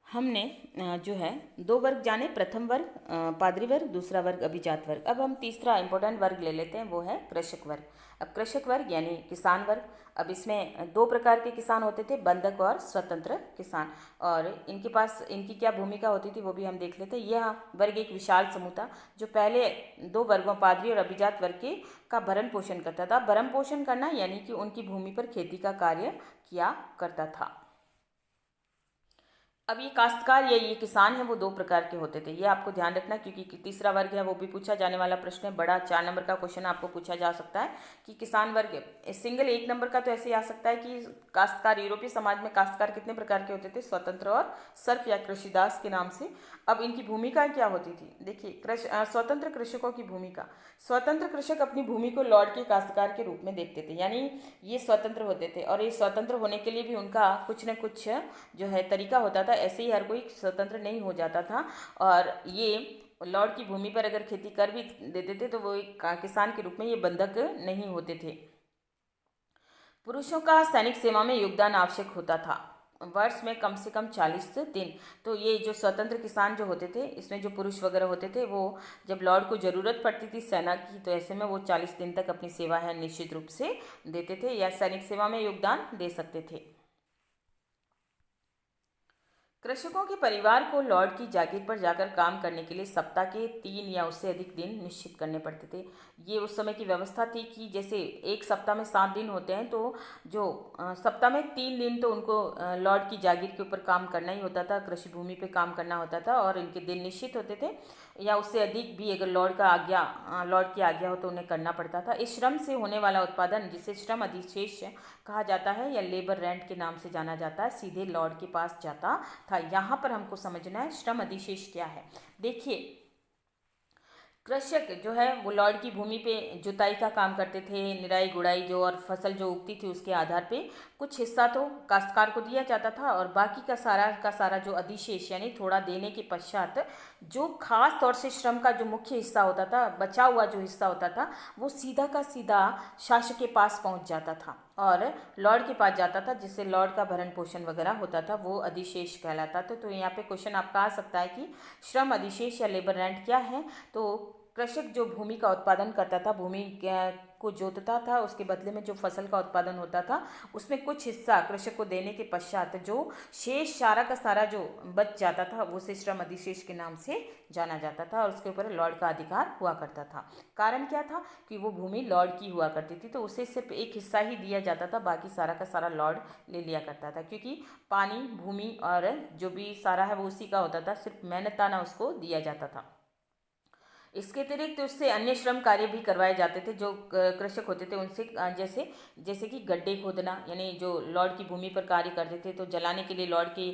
हमने जो है दो वर्ग जाने, प्रथम वर्ग पादरी वर्ग, दूसरा वर्ग अभिजात वर्ग। अब हम तीसरा इंपॉर्टेंट वर्ग ले लेते हैं, वो है कृषक वर्ग। अब कृषक वर्ग यानी किसान वर्ग। अब इसमें दो प्रकार के किसान होते थे, बंधक और स्वतंत्र किसान, और इनके पास इनकी क्या भूमिका होती थी वो भी हम देख लेते हैं। यह वर्ग एक विशाल समूह था जो पहले दो वर्गों पादरी और अभिजात वर्ग के का भरण पोषण करता था। भरण पोषण करना यानी कि उनकी भूमि पर खेती का कार्य किया करता था। अब ये काश्तकार या ये किसान है वो दो प्रकार के होते थे, ये आपको ध्यान रखना, क्योंकि तीसरा वर्ग है वो भी पूछा जाने वाला प्रश्न है। बड़ा 4 नंबर का क्वेश्चन आपको पूछा जा सकता है कि किसान वर्ग सिंगल 1 नंबर का तो ऐसे आ सकता है कि काश्तकार, यूरोपीय समाज में काश्तकार कितने प्रकार के होते थे, स्वतंत्र और सर्फ या कृषिदास के नाम से। अब इनकी भूमिका क्या होती थी, देखिए स्वतंत्र कृषकों की भूमिका। स्वतंत्र कृषक अपनी भूमि को लॉर्ड के काश्तकार के रूप में देखते थे, यानी ये स्वतंत्र होते थे, और ये स्वतंत्र होने के लिए भी उनका कुछ न कुछ जो है तरीका होता था। ऐसे ही हर कोई स्वतंत्र नहीं हो जाता था, और ये लॉर्ड की भूमि पर अगर खेती कर भी देते थे तो वो एक किसान के रूप में ये बंधक नहीं होते थे। पुरुषों का सैनिक सेवा में योगदान आवश्यक होता था, वर्ष में कम से कम 40 दिन। तो ये जो स्वतंत्र किसान जो होते थे, इसमें जो पुरुष वगैरह होते थे, वो जब लॉर्ड को ज़रूरत पड़ती थी सेना की, तो ऐसे में वो 40 दिन तक अपनी सेवा है निश्चित रूप से देते थे या सैनिक सेवा में योगदान दे सकते थे। कृषकों के परिवार को लॉर्ड की जागीर पर जाकर काम करने के लिए सप्ताह के 3 या उससे अधिक दिन निश्चित करने पड़ते थे। ये उस समय की व्यवस्था थी कि जैसे एक सप्ताह में 7 दिन होते हैं, तो जो सप्ताह में 3 दिन तो उनको लॉर्ड की जागीर के ऊपर काम करना ही होता था, कृषि भूमि पे काम करना होता था, और इनके दिन निश्चित होते थे, या उससे अधिक भी अगर लॉर्ड की आज्ञा हो तो उन्हें करना पड़ता था। इस श्रम से होने वाला उत्पादन, जिसे श्रम अधिशेष कहा जाता है या लेबर रेंट के नाम से जाना जाता है, सीधे लॉर्ड के पास जाता था। यहाँ पर हमको समझना है श्रम अधिशेष क्या है। देखिए, कृषक जो है वो लॉर्ड की भूमि पे जुताई का काम करते थे, निराई गुड़ाई जो और फसल जो उगती थी उसके आधार पे कुछ हिस्सा तो काश्तकार को दिया जाता था, और बाकी का सारा जो अधिशेष यानी थोड़ा देने के पश्चात जो खास तौर से श्रम का जो मुख्य हिस्सा होता था, बचा हुआ जो हिस्सा होता था, वो सीधा का सीधा शासक के पास पहुंच जाता था और लॉर्ड के पास जाता था, जिससे लॉर्ड का भरण पोषण वगैरह होता था, वो अधिशेष कहलाता था। तो यहाँ पे क्वेश्चन आपका आ सकता है कि श्रम अधिशेष या लेबर रेंट क्या है। तो कृषक जो भूमि का उत्पादन करता था, भूमि को जोतता था, उसके बदले में जो फसल का उत्पादन होता था उसमें कुछ हिस्सा कृषक को देने के पश्चात जो शेष सारा का सारा जो बच जाता था वो से श्रम अधिशेष के नाम से जाना जाता था, और उसके ऊपर लॉर्ड का अधिकार हुआ करता था। कारण क्या था कि वो भूमि लॉर्ड की हुआ करती थी, तो उसे सिर्फ एक हिस्सा ही दिया जाता था, बाकी सारा का सारा लॉर्ड ले लिया करता था, क्योंकि पानी, भूमि और जो भी सारा है वो उसी का होता था, सिर्फ मेहनताना उसको दिया जाता था। इसके अतिरिक्त उससे अन्य श्रम कार्य भी करवाए जाते थे जो कृषक होते थे उनसे, जैसे कि गड्ढे खोदना, यानी जो लॉर्ड की भूमि पर कार्य करते थे तो जलाने के लिए लॉर्ड की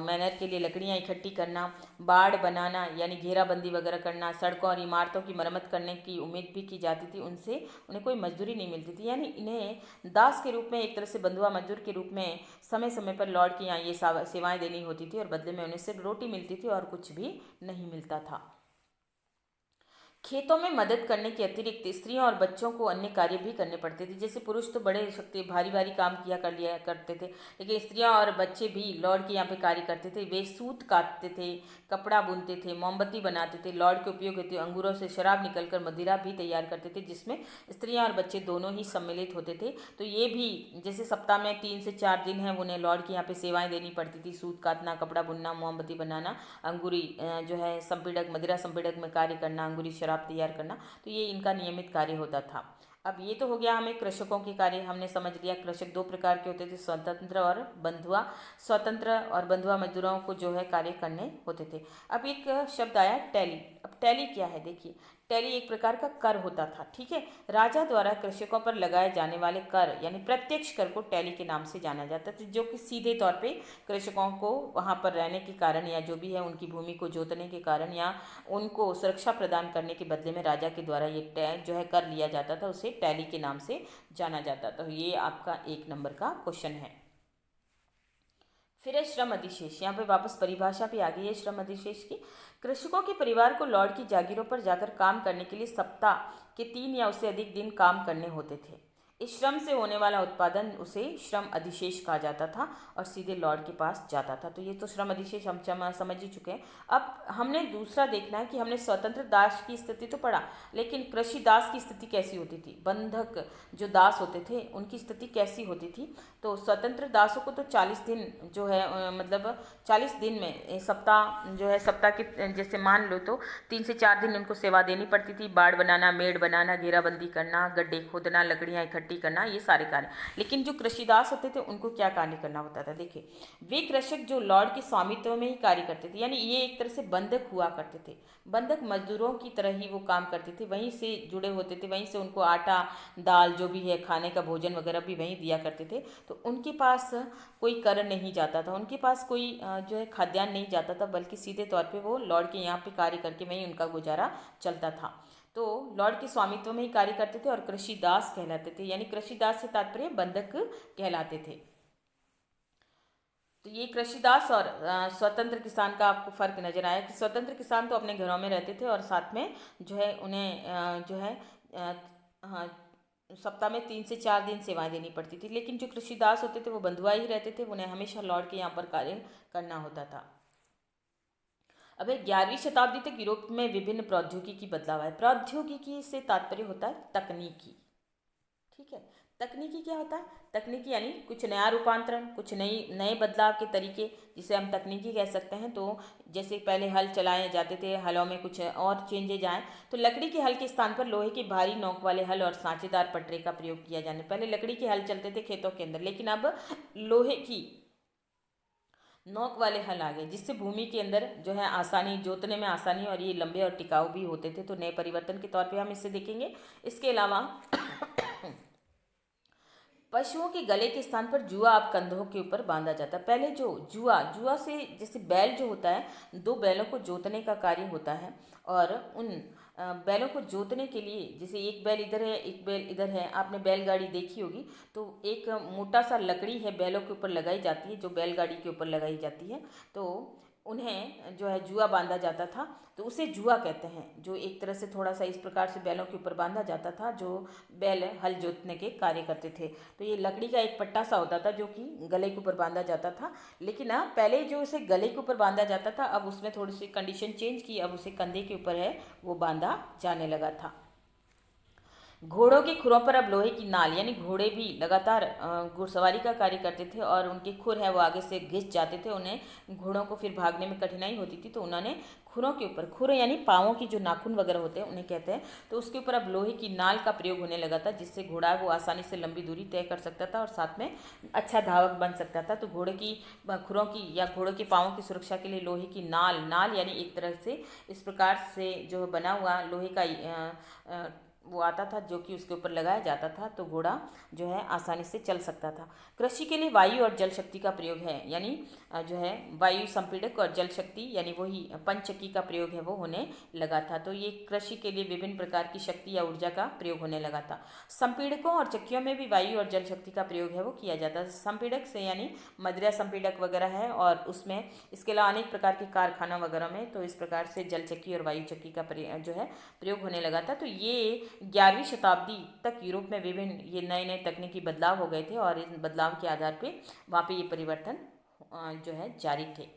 मैनर के लिए लकड़ियाँ इकट्ठी करना, बाड़ बनाना यानी घेराबंदी वगैरह करना, सड़कों और इमारतों की मरम्मत करने की उम्मीद भी की जाती थी। उनसे उन्हें कोई मजदूरी नहीं मिलती थी, यानी इन्हें दास के रूप में, एक तरह से बंधुआ मजदूर के रूप में समय समय पर लॉर्ड की यहाँ ये सेवाएं देनी होती थी, और बदले में उन्हें सिर्फ रोटी मिलती थी और कुछ भी नहीं मिलता था। खेतों में मदद करने के अतिरिक्त स्त्रियों और बच्चों को अन्य कार्य भी करने पड़ते थे। जैसे पुरुष तो बड़े शक्ति भारी भारी काम किया कर लिया करते थे, लेकिन स्त्रियां और बच्चे भी लॉर्ड के यहाँ पे कार्य करते थे। वे सूत काटते थे, कपड़ा बुनते थे, मोमबत्ती बनाते थे। लॉर्ड के उपयोग हेतु अंगूरों से शराब निकलकर मदिरा भी तैयार करते थे, जिसमें स्त्रियां और बच्चे दोनों ही सम्मिलित होते थे। तो ये भी जैसे सप्ताह में 3 से 4 दिन है, उन्हें लॉर्ड के यहाँ पे सेवाएं देनी पड़ती थी। सूत काटना, कपड़ा बुनना, मोमबत्ती बनाना, अंगूरी जो है संपीड़क, मदिरा संपीड़क में कार्य करना, अंगूरी शराब तैयार करना। तो ये इनका नियमित कार्य होता था। अब ये तो हो गया हमें कृषकों के कार्य, हमने समझ लिया कृषक 2 प्रकार के होते थे, स्वतंत्र और बंधुआ। स्वतंत्र और बंधुआ मजदूरों को जो है कार्य करने होते थे। अब एक शब्द आया टैली। अब टैली क्या है देखिए, टैली एक प्रकार का कर होता था, ठीक है। राजा द्वारा कृषकों पर लगाए जाने वाले कर यानी प्रत्यक्ष कर को टैली के नाम से जाना जाता था, जो कि सीधे तौर पे कृषकों को वहाँ पर रहने के कारण या जो भी है उनकी भूमि को जोतने के कारण या उनको सुरक्षा प्रदान करने के बदले में राजा के द्वारा ये जो है कर लिया जाता था, उसे टैली के नाम से जाना जाता था। तो ये आपका 1 नंबर का क्वेश्चन है। फिर है श्रम अधिशेष। यहाँ पे वापस परिभाषा भी आ गई है श्रम अधिशेष की। कृषकों के परिवार को लॉर्ड की जागीरों पर जाकर काम करने के लिए सप्ताह के 3 या उससे अधिक दिन काम करने होते थे। इस श्रम से होने वाला उत्पादन उसे श्रम अधिशेष कहा जाता था और सीधे लॉर्ड के पास जाता था। तो ये तो श्रम अधिशेष हम समझ ही चुके हैं। अब हमने दूसरा देखना है कि हमने स्वतंत्र दास की स्थिति तो पढ़ा, लेकिन कृषि दास की स्थिति कैसी होती थी, बंधक जो दास होते थे उनकी स्थिति कैसी होती थी। तो स्वतंत्र दासों को तो 40 दिन जो है मतलब 40 दिन में सप्ताह जो है, सप्ताह के जैसे मान लो तो 3 से 4 दिन उनको सेवा देनी पड़ती थी। बाड़ बनाना, मेड़ बनाना, घेराबंदी करना, गड्ढे खोदना, लकड़ियाँ इकट्ठी करना, ये सारे कार्य। लेकिन जो कृषिदास होते थे उनको क्या कार्य करना होता था, देखिए वे कृषक जो लॉर्ड के स्वामित्व में ही कार्य करते थे, यानी ये एक तरह से बंधक हुआ करते थे। बंधक मजदूरों की तरह ही वो काम करते थे, वहीं से जुड़े होते थे, वहीं से उनको आटा दाल जो भी है खाने का भोजन वगैरह भी वहीं दिया करते थे। तो उनके पास कोई कर नहीं जाता था, उनके पास कोई जो है खाद्यान्न नहीं जाता था, बल्कि सीधे तौर पे वो लॉर्ड के यहाँ पे कार्य करके वहीं उनका गुजारा चलता था। तो लॉर्ड के स्वामित्व में ही कार्य करते थे और कृषिदास कहलाते थे, यानी कृषिदास से तात्पर्य बंधक कहलाते थे। तो ये कृषिदास और स्वतंत्र किसान का आपको फर्क नजर आया कि स्वतंत्र किसान तो अपने घरों में रहते थे और साथ में जो है उन्हें जो है हाँ, सप्ताह में 3 से 4 दिन सेवाएं देनी पड़ती थी। लेकिन जो कृषिदास होते थे वो बंधुआ ही रहते थे, उन्हें हमेशा लॉर्ड के यहाँ पर कार्य करना होता था। अब 11वीं शताब्दी तक यूरोप में विभिन्न प्रौद्योगिकी बदलाव है। प्रौद्योगिकी से तात्पर्य होता है तकनीकी, ठीक है। तकनीकी क्या होता है, तकनीकी यानी कुछ नया रूपांतरण, कुछ नए बदलाव के तरीके, जिसे हम तकनीकी कह सकते हैं। तो जैसे पहले हल चलाए जाते थे, हलों में कुछ और चेंजेज आए, तो लकड़ी के हल के स्थान पर लोहे के भारी नोक वाले हल और सांचेदार पटरे का प्रयोग किया जाने। पहले लकड़ी के हल चलते थे खेतों के अंदर, लेकिन अब लोहे की नोक वाले हल आ गए, जिससे भूमि के अंदर जो है आसानी, जोतने में आसानी, और ये लंबे और टिकाऊ भी होते थे। तो नए परिवर्तन के तौर पे हम इसे देखेंगे। इसके अलावा पशुओं के गले के स्थान पर जुआ अब कंधों के ऊपर बांधा जाता है। पहले जो जुआ से जैसे बैल जो होता है, 2 बैलों को जोतने का कार्य होता है, और उन बैलों को जोतने के लिए जैसे एक बैल इधर है एक बैल इधर है, आपने बैलगाड़ी देखी होगी, तो एक मोटा सा लकड़ी है बैलों के ऊपर लगाई जाती है, जो बैलगाड़ी के ऊपर लगाई जाती है। तो उन्हें जो है जुआ बांधा जाता था, तो उसे जुआ कहते हैं। जो एक तरह से थोड़ा सा इस प्रकार से बैलों के ऊपर बांधा जाता था, जो बैल हल जोतने के कार्य करते थे। तो ये लकड़ी का एक पट्टा सा होता था जो कि गले के ऊपर बांधा जाता था। लेकिन पहले जो उसे गले के ऊपर बांधा जाता था, अब उसमें थोड़ी सी कंडीशन चेंज की, अब उसे कंधे के ऊपर है वो बांधा जाने लगा था। घोड़ों के खुरों पर अब लोहे की नाल, यानी घोड़े भी लगातार घुड़सवारी का कार्य करते थे और उनके खुर है वो आगे से घिस जाते थे, उन्हें घोड़ों को फिर भागने में कठिनाई होती थी। तो उन्होंने खुरों के ऊपर, खुर यानी पाँवों की जो नाखून वगैरह होते हैं उन्हें कहते हैं, तो उसके ऊपर अब लोहे की नाल का प्रयोग होने लगा था, जिससे घोड़ा वो आसानी से लंबी दूरी तय कर सकता था और साथ में अच्छा धावक बन सकता था। तो घोड़े की खुरों की या घोड़े के पाँवों की सुरक्षा के लिए लोहे की नाल यानी एक तरह से इस प्रकार से जो बना हुआ लोहे का वो आता था जो कि उसके ऊपर लगाया जाता था, तो घोड़ा जो है आसानी से चल सकता था। कृषि के लिए वायु और जल शक्ति का प्रयोग है, यानी जो है वायु संपीड़क और जल शक्ति यानी वही पंचचक्की का प्रयोग है वो होने लगा था। तो ये कृषि के लिए विभिन्न प्रकार की शक्ति या ऊर्जा का प्रयोग होने लगा था। संपीड़कों और चक्कियों में भी वायु और जल शक्ति का प्रयोग है वो किया जाता है। संपीड़क से यानी मदिरा संपीड़क वगैरह है, और उसमें इसके अलावा अनेक प्रकार के कारखाना वगैरह में तो इस प्रकार से जल चक्की और वायु चक्की का जो है प्रयोग होने लगा था। तो ये 11वीं शताब्दी तक यूरोप में विभिन्न ये नए नए तकनीकी बदलाव हो गए थे, और इन बदलाव के आधार पे वहाँ पे ये परिवर्तन जो है जारी थे।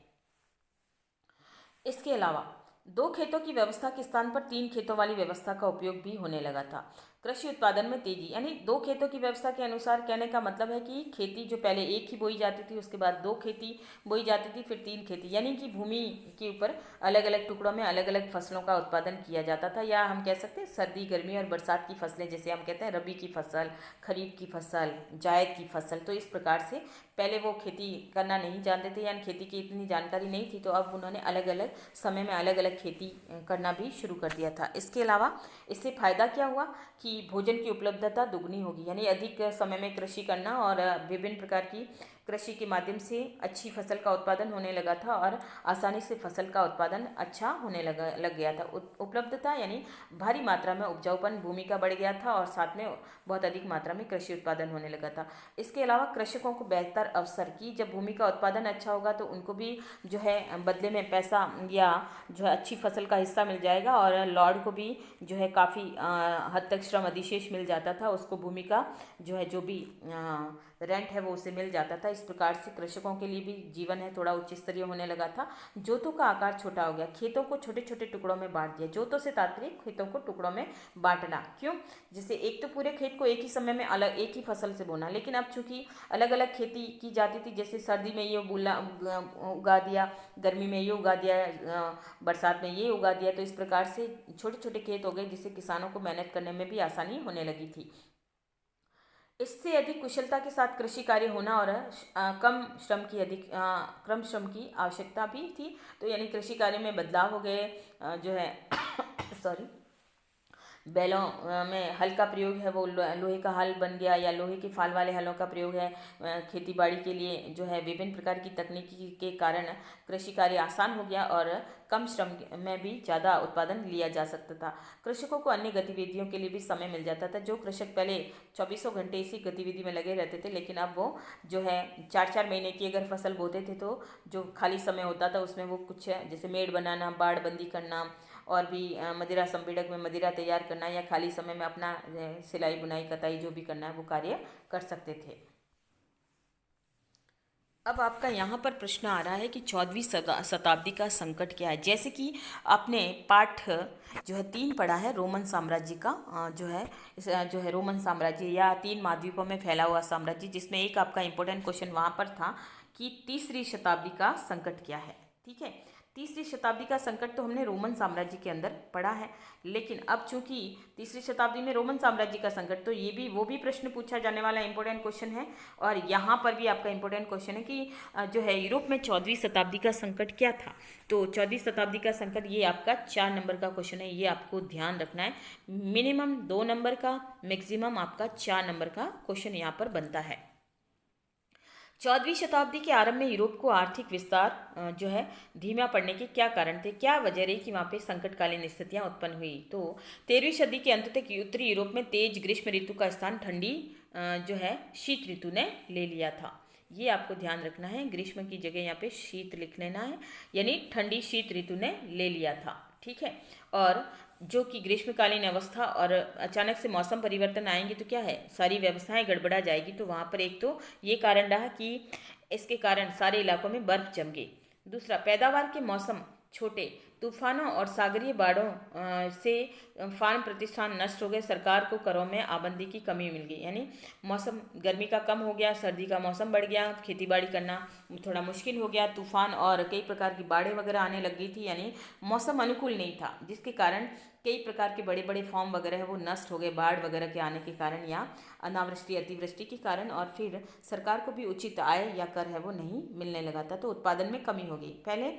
इसके अलावा 2 खेतों की व्यवस्था के स्थान पर 3 खेतों वाली व्यवस्था का उपयोग भी होने लगा था। कृषि उत्पादन में तेजी, यानी 2 खेतों की व्यवस्था के अनुसार कहने का मतलब है कि खेती जो पहले एक ही बोई जाती थी, उसके बाद 2 खेती बोई जाती थी, फिर 3 खेती, यानी कि भूमि के ऊपर अलग अलग टुकड़ों में अलग अलग फसलों का उत्पादन किया जाता था। या हम कह सकते हैं सर्दी गर्मी और बरसात की फसलें, जैसे हम कहते हैं रबी की फसल, खरीफ की फसल, जायद की फसल। तो इस प्रकार से पहले वो खेती करना नहीं जानते थे, यानी खेती की इतनी जानकारी नहीं थी, तो अब उन्होंने अलग अलग समय में अलग अलग खेती करना भी शुरू कर दिया था। इसके अलावा इससे फ़ायदा क्या हुआ कि भोजन की उपलब्धता दुगनी होगी, यानी अधिक समय में कृषि करना और विभिन्न प्रकार की कृषि के माध्यम से अच्छी फसल का उत्पादन होने लगा था, और आसानी से फसल का उत्पादन अच्छा होने लग गया था। उपलब्धता यानी भारी मात्रा में उपजाऊपन भूमि का बढ़ गया था, और साथ में बहुत अधिक मात्रा में कृषि उत्पादन होने लगा था। इसके अलावा कृषकों को बेहतर अवसर की, जब भूमि का उत्पादन अच्छा होगा तो उनको भी जो है बदले में पैसा या जो है अच्छी फसल का हिस्सा मिल जाएगा, और लॉर्ड को भी जो है काफ़ी हद तक श्रम अधिशेष मिल जाता था, उसको भूमि का जो है जो भी रेंट है वो उसे मिल जाता था। इस प्रकार से कृषकों के लिए भी जीवन है थोड़ा उच्च स्तरीय होने लगा था। जोतों का आकार छोटा हो गया, खेतों को छोटे छोटे टुकड़ों में बांट दिया। जोतों से तात्पर्य खेतों को टुकड़ों में बांटना। क्यों? जैसे एक तो पूरे खेत को एक ही समय में अलग एक ही फसल से बोना, लेकिन अब चूंकि अलग अलग खेती की जाती थी, जैसे सर्दी में ये उगा दिया, गर्मी में ये उगा दिया, बरसात में ये उगा दिया, तो इस प्रकार से छोटे छोटे खेत हो गए, जिससे किसानों को मेहनत करने में भी आसानी होने लगी थी। इससे अधिक कुशलता के साथ कृषि कार्य होना और कम श्रम की आवश्यकता भी थी। तो यानी कृषि कार्य में बदलाव हो गए, जो है सॉरी बैलों में हल का प्रयोग है वो लोहे का हल बन गया, या लोहे के फाल वाले हलों का प्रयोग है खेती बाड़ी के लिए। जो है विभिन्न प्रकार की तकनीकी के कारण कृषि कार्य आसान हो गया, और कम श्रम में भी ज़्यादा उत्पादन लिया जा सकता था। कृषकों को अन्य गतिविधियों के लिए भी समय मिल जाता था। जो कृषक पहले 24 घंटे इसी गतिविधि में लगे रहते थे, लेकिन अब वो जो है 4-4 महीने की अगर फसल बोते थे, तो जो खाली समय होता था उसमें वो कुछ जैसे मेड़ बनाना, बाड़ बंदी करना, और भी मदिरा संपीड़क में मदिरा तैयार करना, या खाली समय में अपना सिलाई बुनाई कताई जो भी करना है वो कार्य कर सकते थे। अब आपका यहाँ पर प्रश्न आ रहा है कि 14वीं शताब्दी का संकट क्या है। जैसे कि आपने पाठ जो है 3 पढ़ा है रोमन साम्राज्य का, जो है रोमन साम्राज्य या 3 महाद्वीपों में फैला हुआ साम्राज्य, जिसमें एक आपका इंपॉर्टेंट क्वेश्चन वहाँ पर था कि तीसरी शताब्दी का संकट क्या है। ठीक है, तीसरी शताब्दी का संकट तो हमने रोमन साम्राज्य के अंदर पढ़ा है, लेकिन अब चूंकि तीसरी शताब्दी में रोमन साम्राज्य का संकट, तो ये भी वो भी प्रश्न पूछा जाने वाला इंपॉर्टेंट क्वेश्चन है। और यहाँ पर भी आपका इंपॉर्टेंट क्वेश्चन है कि जो है यूरोप में 14वीं शताब्दी का संकट क्या था। तो 14वीं शताब्दी का संकट ये आपका 4 नंबर का क्वेश्चन है, ये आपको ध्यान रखना है। मिनिमम 2 नंबर का, मैक्सिमम आपका 4 नंबर का क्वेश्चन यहाँ पर बनता है। 14वीं शताब्दी के आरंभ में यूरोप को आर्थिक विस्तार जो है धीमा पड़ने के क्या कारण थे, क्या वजह रही कि वहाँ पे संकटकालीन स्थितियाँ उत्पन्न हुई। तो 13वीं सदी के अंत तक उत्तरी यूरोप में तेज ग्रीष्म ऋतु का स्थान ठंडी जो है शीत ऋतु ने ले लिया था। ये आपको ध्यान रखना है, ग्रीष्म की जगह यहाँ पे शीत लिख लेना है, यानी ठंडी शीत ऋतु ने ले लिया था। ठीक है, और जो कि ग्रीष्मकालीन अवस्था और अचानक से मौसम परिवर्तन आएंगे तो क्या है, सारी व्यवस्थाएं गड़बड़ा जाएगी। तो वहाँ पर एक तो ये कारण रहा कि इसके कारण सारे इलाकों में बर्फ जम गई। दूसरा, पैदावार के मौसम छोटे, तूफानों और सागरीय बाढ़ों से फार्म प्रतिष्ठान नष्ट हो गए, सरकार को करों में आबंदी की कमी मिल गई, यानी मौसम गर्मी का कम हो गया, सर्दी का मौसम बढ़ गया, खेती बाड़ी करना थोड़ा मुश्किल हो गया, तूफान और कई प्रकार की बाढ़ें वगैरह आने लग गई थी, यानी मौसम अनुकूल नहीं था, जिसके कारण कई प्रकार के बड़े बड़े फॉर्म वगैरह है वो नष्ट हो गए बाढ़ वगैरह के आने के कारण या अनावृष्टि अतिवृष्टि के कारण, और फिर सरकार को भी उचित आय या कर है वो नहीं मिलने लगा था, तो उत्पादन में कमी हो गई। पहले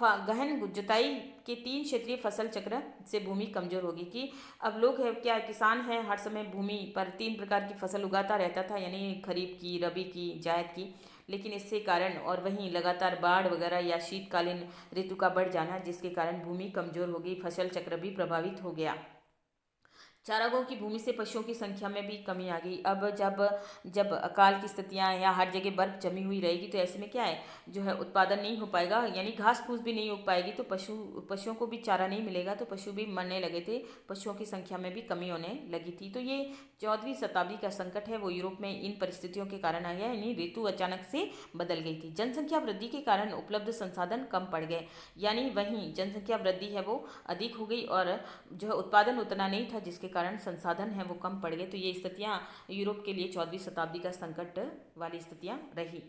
गहन जुताई के 3 क्षेत्रीय फसल चक्र से भूमि कमजोर होगी, कि अब लोग है क्या, किसान है हर समय भूमि पर 3 प्रकार की फसल उगाता रहता था, यानी खरीफ की, रबी की, जायद की, लेकिन इससे कारण और वहीं लगातार बाढ़ वगैरह या शीतकालीन ऋतु का बढ़ जाना, जिसके कारण भूमि कमजोर हो गई, फसल चक्र भी प्रभावित हो गया। चारागाहों की भूमि से पशुओं की संख्या में भी कमी आ गई। अब जब जब अकाल की स्थितियां या हर जगह बर्फ जमी हुई रहेगी, तो ऐसे में क्या है, जो है उत्पादन नहीं हो पाएगा, यानी घास फूस भी नहीं उग पाएगी, तो पशुओं को भी चारा नहीं मिलेगा, तो पशु भी मरने लगे थे, पशुओं की संख्या में भी कमी होने लगी थी। तो ये 14वीं शताब्दी का संकट है वो यूरोप में इन परिस्थितियों के कारण आ गया, यानी ऋतु अचानक से बदल गई थी। जनसंख्या वृद्धि के कारण उपलब्ध संसाधन कम पड़ गए, यानी वहीं जनसंख्या वृद्धि है वो अधिक हो गई और जो है उत्पादन उतना नहीं था, जिसके कारण संसाधन है वो कम पड़ गए। तो ये स्थितियाँ यूरोप के लिए 14वीं शताब्दी का संकट वाली स्थितियाँ रही।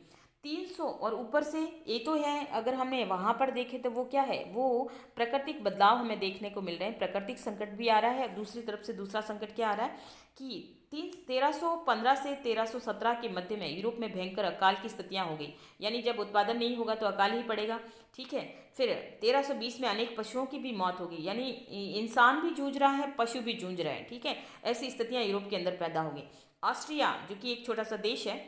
300 और ऊपर से ये तो है, अगर हमने वहाँ पर देखे तो वो क्या है, वो प्राकृतिक बदलाव हमें देखने को मिल रहे हैं, प्राकृतिक संकट भी आ रहा है। दूसरी तरफ से दूसरा संकट क्या आ रहा है कि 1315 से 1317 के मध्य में यूरोप में भयंकर अकाल की स्थितियां हो गई, यानी जब उत्पादन नहीं होगा तो अकाल ही पड़ेगा, ठीक है। फिर 1320 में अनेक पशुओं की भी मौत हो गई, यानी इंसान भी जूझ रहा है, पशु भी जूझ रहे हैं, ठीक है। ऐसी स्थितियां यूरोप के अंदर पैदा हो गई। ऑस्ट्रिया जो कि एक छोटा सा देश है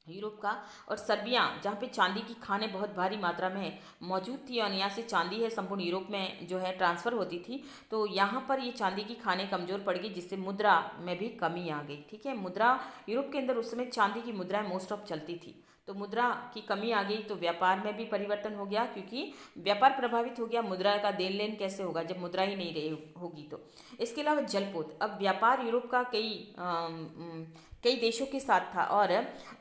यूरोप का, और सर्बिया जहाँ पे चांदी की खानें बहुत भारी मात्रा में मौजूद थी, और यहाँ से चांदी है संपूर्ण यूरोप में जो है ट्रांसफ़र होती थी, तो यहाँ पर ये चांदी की खानें कमज़ोर पड़ गई, जिससे मुद्रा में भी कमी आ गई, ठीक है। मुद्रा यूरोप के अंदर उस समय चांदी की मुद्राएं मोस्ट ऑफ चलती थी, तो मुद्रा की कमी आ गई, तो व्यापार में भी परिवर्तन हो गया, क्योंकि व्यापार प्रभावित हो गया, मुद्रा का देन लेन कैसे होगा जब मुद्रा ही नहीं रही होगी। तो इसके अलावा जलपोत, अब व्यापार यूरोप का कई देशों के साथ था, और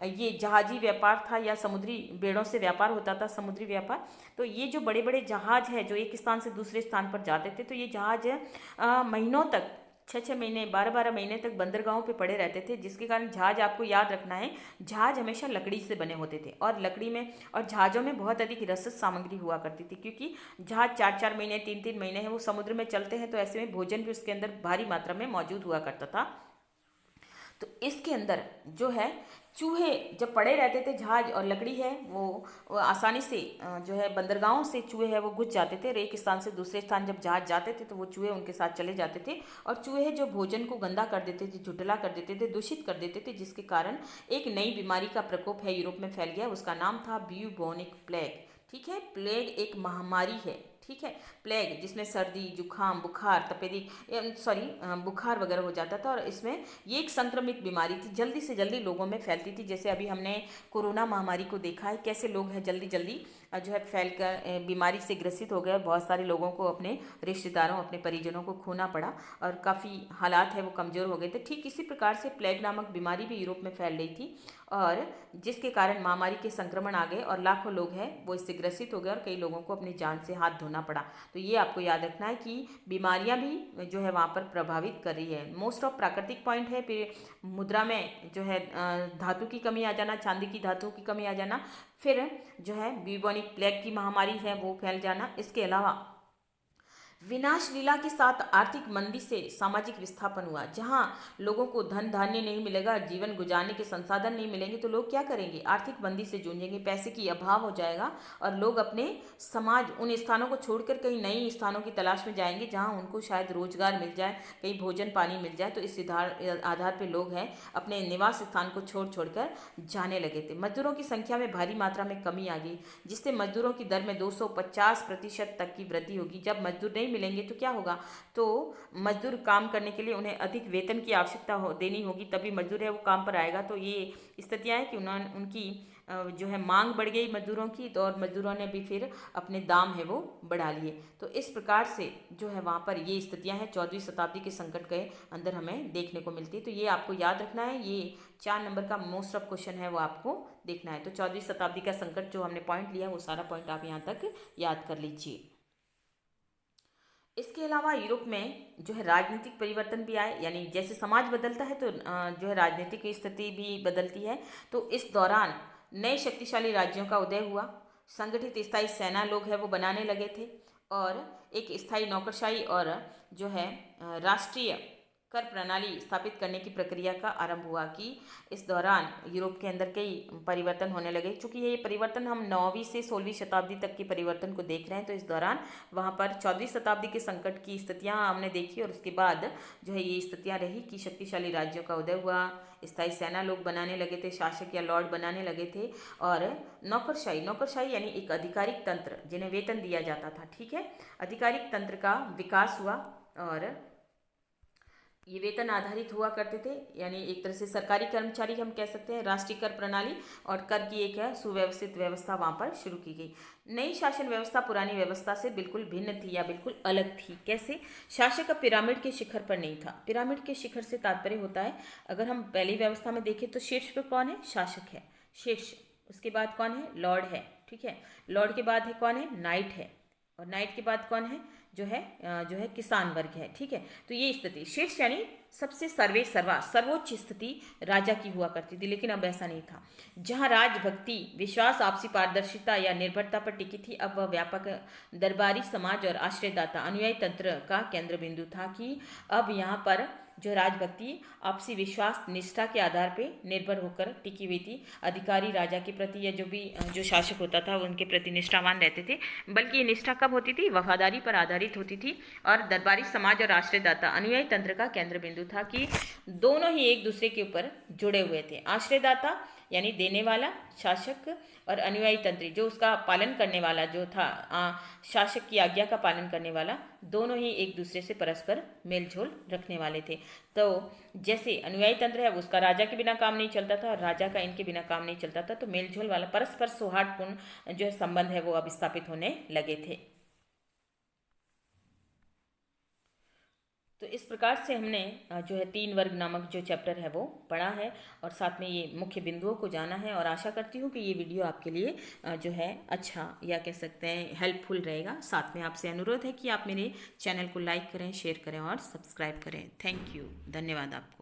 ये जहाजी व्यापार था या समुद्री बेड़ों से व्यापार होता था, समुद्री व्यापार। तो ये जो बड़े बड़े जहाज है जो एक स्थान से दूसरे स्थान पर जाते थे, तो ये जहाज महीनों तक 6-6 महीने 12-12 महीने तक बंदरगाहों पे पड़े रहते थे, जिसके कारण जहाज, आपको याद रखना है, जहाज हमेशा लकड़ी से बने होते थे, और लकड़ी में और जहाज़ों में बहुत अधिक रसद सामग्री हुआ करती थी, क्योंकि जहाज 4-4 महीने 3-3 महीने हैं वो समुद्र में चलते हैं, तो ऐसे में भोजन भी उसके अंदर भारी मात्रा में मौजूद हुआ करता था। तो इसके अंदर जो है चूहे जब पड़े रहते थे, जहाज और लकड़ी है वो आसानी से जो है बंदरगाहों से चूहे है वो घुस जाते थे, और एक स्थान से दूसरे स्थान जब जहाज जाते थे तो वो चूहे उनके साथ चले जाते थे, और चूहे जो भोजन को गंदा कर देते थे, झुठला कर देते थे, दूषित कर देते थे, जिसके कारण एक नई बीमारी का प्रकोप है यूरोप में फैल गया, उसका नाम था ब्यूबोनिक प्लेग, ठीक है। प्लेग एक महामारी है, ठीक है। प्लेग जिसमें सर्दी, जुखाम, बुखार, तपेदिक, बुखार वगैरह हो जाता था, और इसमें ये एक संक्रमित बीमारी थी, जल्दी से जल्दी लोगों में फैलती थी। जैसे अभी हमने कोरोना महामारी को देखा है, कैसे लोग हैं जल्दी जल्दी जो है फैल कर बीमारी से ग्रसित हो गए, बहुत सारे लोगों को अपने रिश्तेदारों, अपने परिजनों को खोना पड़ा, और काफ़ी हालात है वो कमज़ोर हो गए थे। ठीक इसी प्रकार से प्लेग नामक बीमारी भी यूरोप में फैल रही थी, और जिसके कारण महामारी के संक्रमण आ गए, और लाखों लोग हैं वो इससे ग्रसित हो गए, और कई लोगों को अपनी जान से हाथ धोना पड़ा। तो ये आपको याद रखना है कि बीमारियां भी जो है वहाँ पर प्रभावित कर रही है। मोस्ट ऑफ प्राकृतिक पॉइंट है, फिर मुद्रा में जो है धातु की कमी आ जाना, चांदी की धातु की कमी आ जाना, फिर जो है ब्यूबोनिक प्लेग की महामारी है वो फैल जाना। इसके अलावा विनाश लीला के साथ आर्थिक मंदी से सामाजिक विस्थापन हुआ, जहां लोगों को धन धान्य नहीं मिलेगा, जीवन गुजारने के संसाधन नहीं मिलेंगे, तो लोग क्या करेंगे, आर्थिक मंदी से जूझेंगे, पैसे की अभाव हो जाएगा, और लोग अपने समाज उन स्थानों को छोड़कर कहीं नई स्थानों की तलाश में जाएंगे, जहां उनको शायद रोजगार मिल जाए, कहीं भोजन पानी मिल जाए। तो इस आधार पर लोग हैं अपने निवास स्थान को छोड़ छोड़कर जाने लगे थे। मजदूरों की संख्या में भारी मात्रा में कमी आ गई, जिससे मजदूरों की दर में 250% तक की वृद्धि होगी। जब मजदूर नहीं मिलेंगे तो क्या होगा, तो मजदूर काम करने के लिए उन्हें अधिक वेतन की आवश्यकता देनी होगी, तभी मजदूर है वो काम पर आएगा। तो ये स्थितियाँ हैं कि उन्होंने उनकी जो है मांग बढ़ गई मजदूरों की, तो और मजदूरों ने भी फिर अपने दाम है वो बढ़ा लिए। तो इस प्रकार से जो है वहाँ पर ये स्थितियाँ हैं 14वीं शताब्दी के संकट के अंदर हमें देखने को मिलती है। तो ये आपको याद रखना है, ये 4 नंबर का मोस्ट ऑफ क्वेश्चन है वो आपको देखना है। तो 14वीं शताब्दी का संकट जो हमने पॉइंट लिया वो सारा पॉइंट आप यहाँ तक याद कर लीजिए। इसके अलावा यूरोप में जो है राजनीतिक परिवर्तन भी आए, यानी जैसे समाज बदलता है तो जो है राजनीतिक स्थिति भी बदलती है। तो इस दौरान नए शक्तिशाली राज्यों का उदय हुआ, संगठित स्थायी सेना लोग है वो बनाने लगे थे, और एक स्थायी नौकरशाही और जो है राष्ट्रीय कर प्रणाली स्थापित करने की प्रक्रिया का आरंभ हुआ कि इस दौरान यूरोप के अंदर कई परिवर्तन होने लगे। चूँकि ये परिवर्तन हम 9वीं से 16वीं शताब्दी तक के परिवर्तन को देख रहे हैं, तो इस दौरान वहाँ पर 14वीं शताब्दी के संकट की स्थितियाँ हमने देखी और उसके बाद जो है ये स्थितियाँ रही कि शक्तिशाली राज्यों का उदय हुआ, स्थायी सेना लोग बनाने लगे थे, शासक या लॉर्ड बनाने लगे थे, और नौकरशाही यानी एक आधिकारिक तंत्र जिन्हें वेतन दिया जाता था, ठीक है, आधिकारिक तंत्र का विकास हुआ और ये वेतन आधारित हुआ करते थे, यानी एक तरह से सरकारी कर्मचारी हम कह सकते हैं। राष्ट्रीय कर प्रणाली और कर की एक सुव्यवस्थित व्यवस्था वहाँ पर शुरू की गई। नई शासन व्यवस्था पुरानी व्यवस्था से बिल्कुल भिन्न थी या बिल्कुल अलग थी। कैसे? शासक अब पिरामिड के शिखर पर नहीं था। पिरामिड के शिखर से तात्पर्य होता है, अगर हम पहली व्यवस्था में देखें तो शीर्ष पर कौन है? शासक है, शीर्ष। उसके बाद कौन है? लॉर्ड है, ठीक है। लॉर्ड के बाद है कौन है? नाइट है, और नाइट के बाद कौन है? जो है किसान वर्ग है, ठीक है। तो ये स्थिति शीर्ष यानी सबसे सर्वोच्च स्थिति राजा की हुआ करती थी, लेकिन अब ऐसा नहीं था। जहाँ राजभक्ति, विश्वास, आपसी पारदर्शिता या निर्भरता पर टिकी थी, अब वह व्यापक दरबारी समाज और आश्रयदाता अनुयायी तंत्र का केंद्र बिंदु था कि अब यहाँ पर जो राजभक्ति आपसी विश्वास निष्ठा के आधार पे निर्भर होकर टिकी हुई थी। अधिकारी राजा के प्रति या जो शासक होता था उनके प्रति निष्ठावान रहते थे, बल्कि ये निष्ठा कब होती थी? वफादारी पर आधारित होती थी। और दरबारी समाज और आश्रयदाता अनुयायी तंत्र का केंद्र बिंदु था कि दोनों ही एक दूसरे के ऊपर जुड़े हुए थे। आश्रयदाता यानी देने वाला शासक, और अनुयायी तंत्री जो उसका पालन करने वाला जो था, शासक की आज्ञा का पालन करने वाला, दोनों ही एक दूसरे से परस्पर मेलझोल रखने वाले थे। तो जैसे अनुयायी तंत्र है उसका राजा के बिना काम नहीं चलता था और राजा का इनके बिना काम नहीं चलता था, तो मेलझोल वाला परस्पर सौहार्दपूर्ण जो संबंध है वो अब स्थापित होने लगे थे। तो इस प्रकार से हमने जो है 3 वर्ग नामक जो चैप्टर है वो पढ़ा है और साथ में ये मुख्य बिंदुओं को जाना है, और आशा करती हूँ कि ये वीडियो आपके लिए जो है अच्छा या कह सकते हैं हेल्पफुल रहेगा। साथ में आपसे अनुरोध है कि आप मेरे चैनल को लाइक करें, शेयर करें और सब्सक्राइब करें। थैंक यू, धन्यवाद आपको।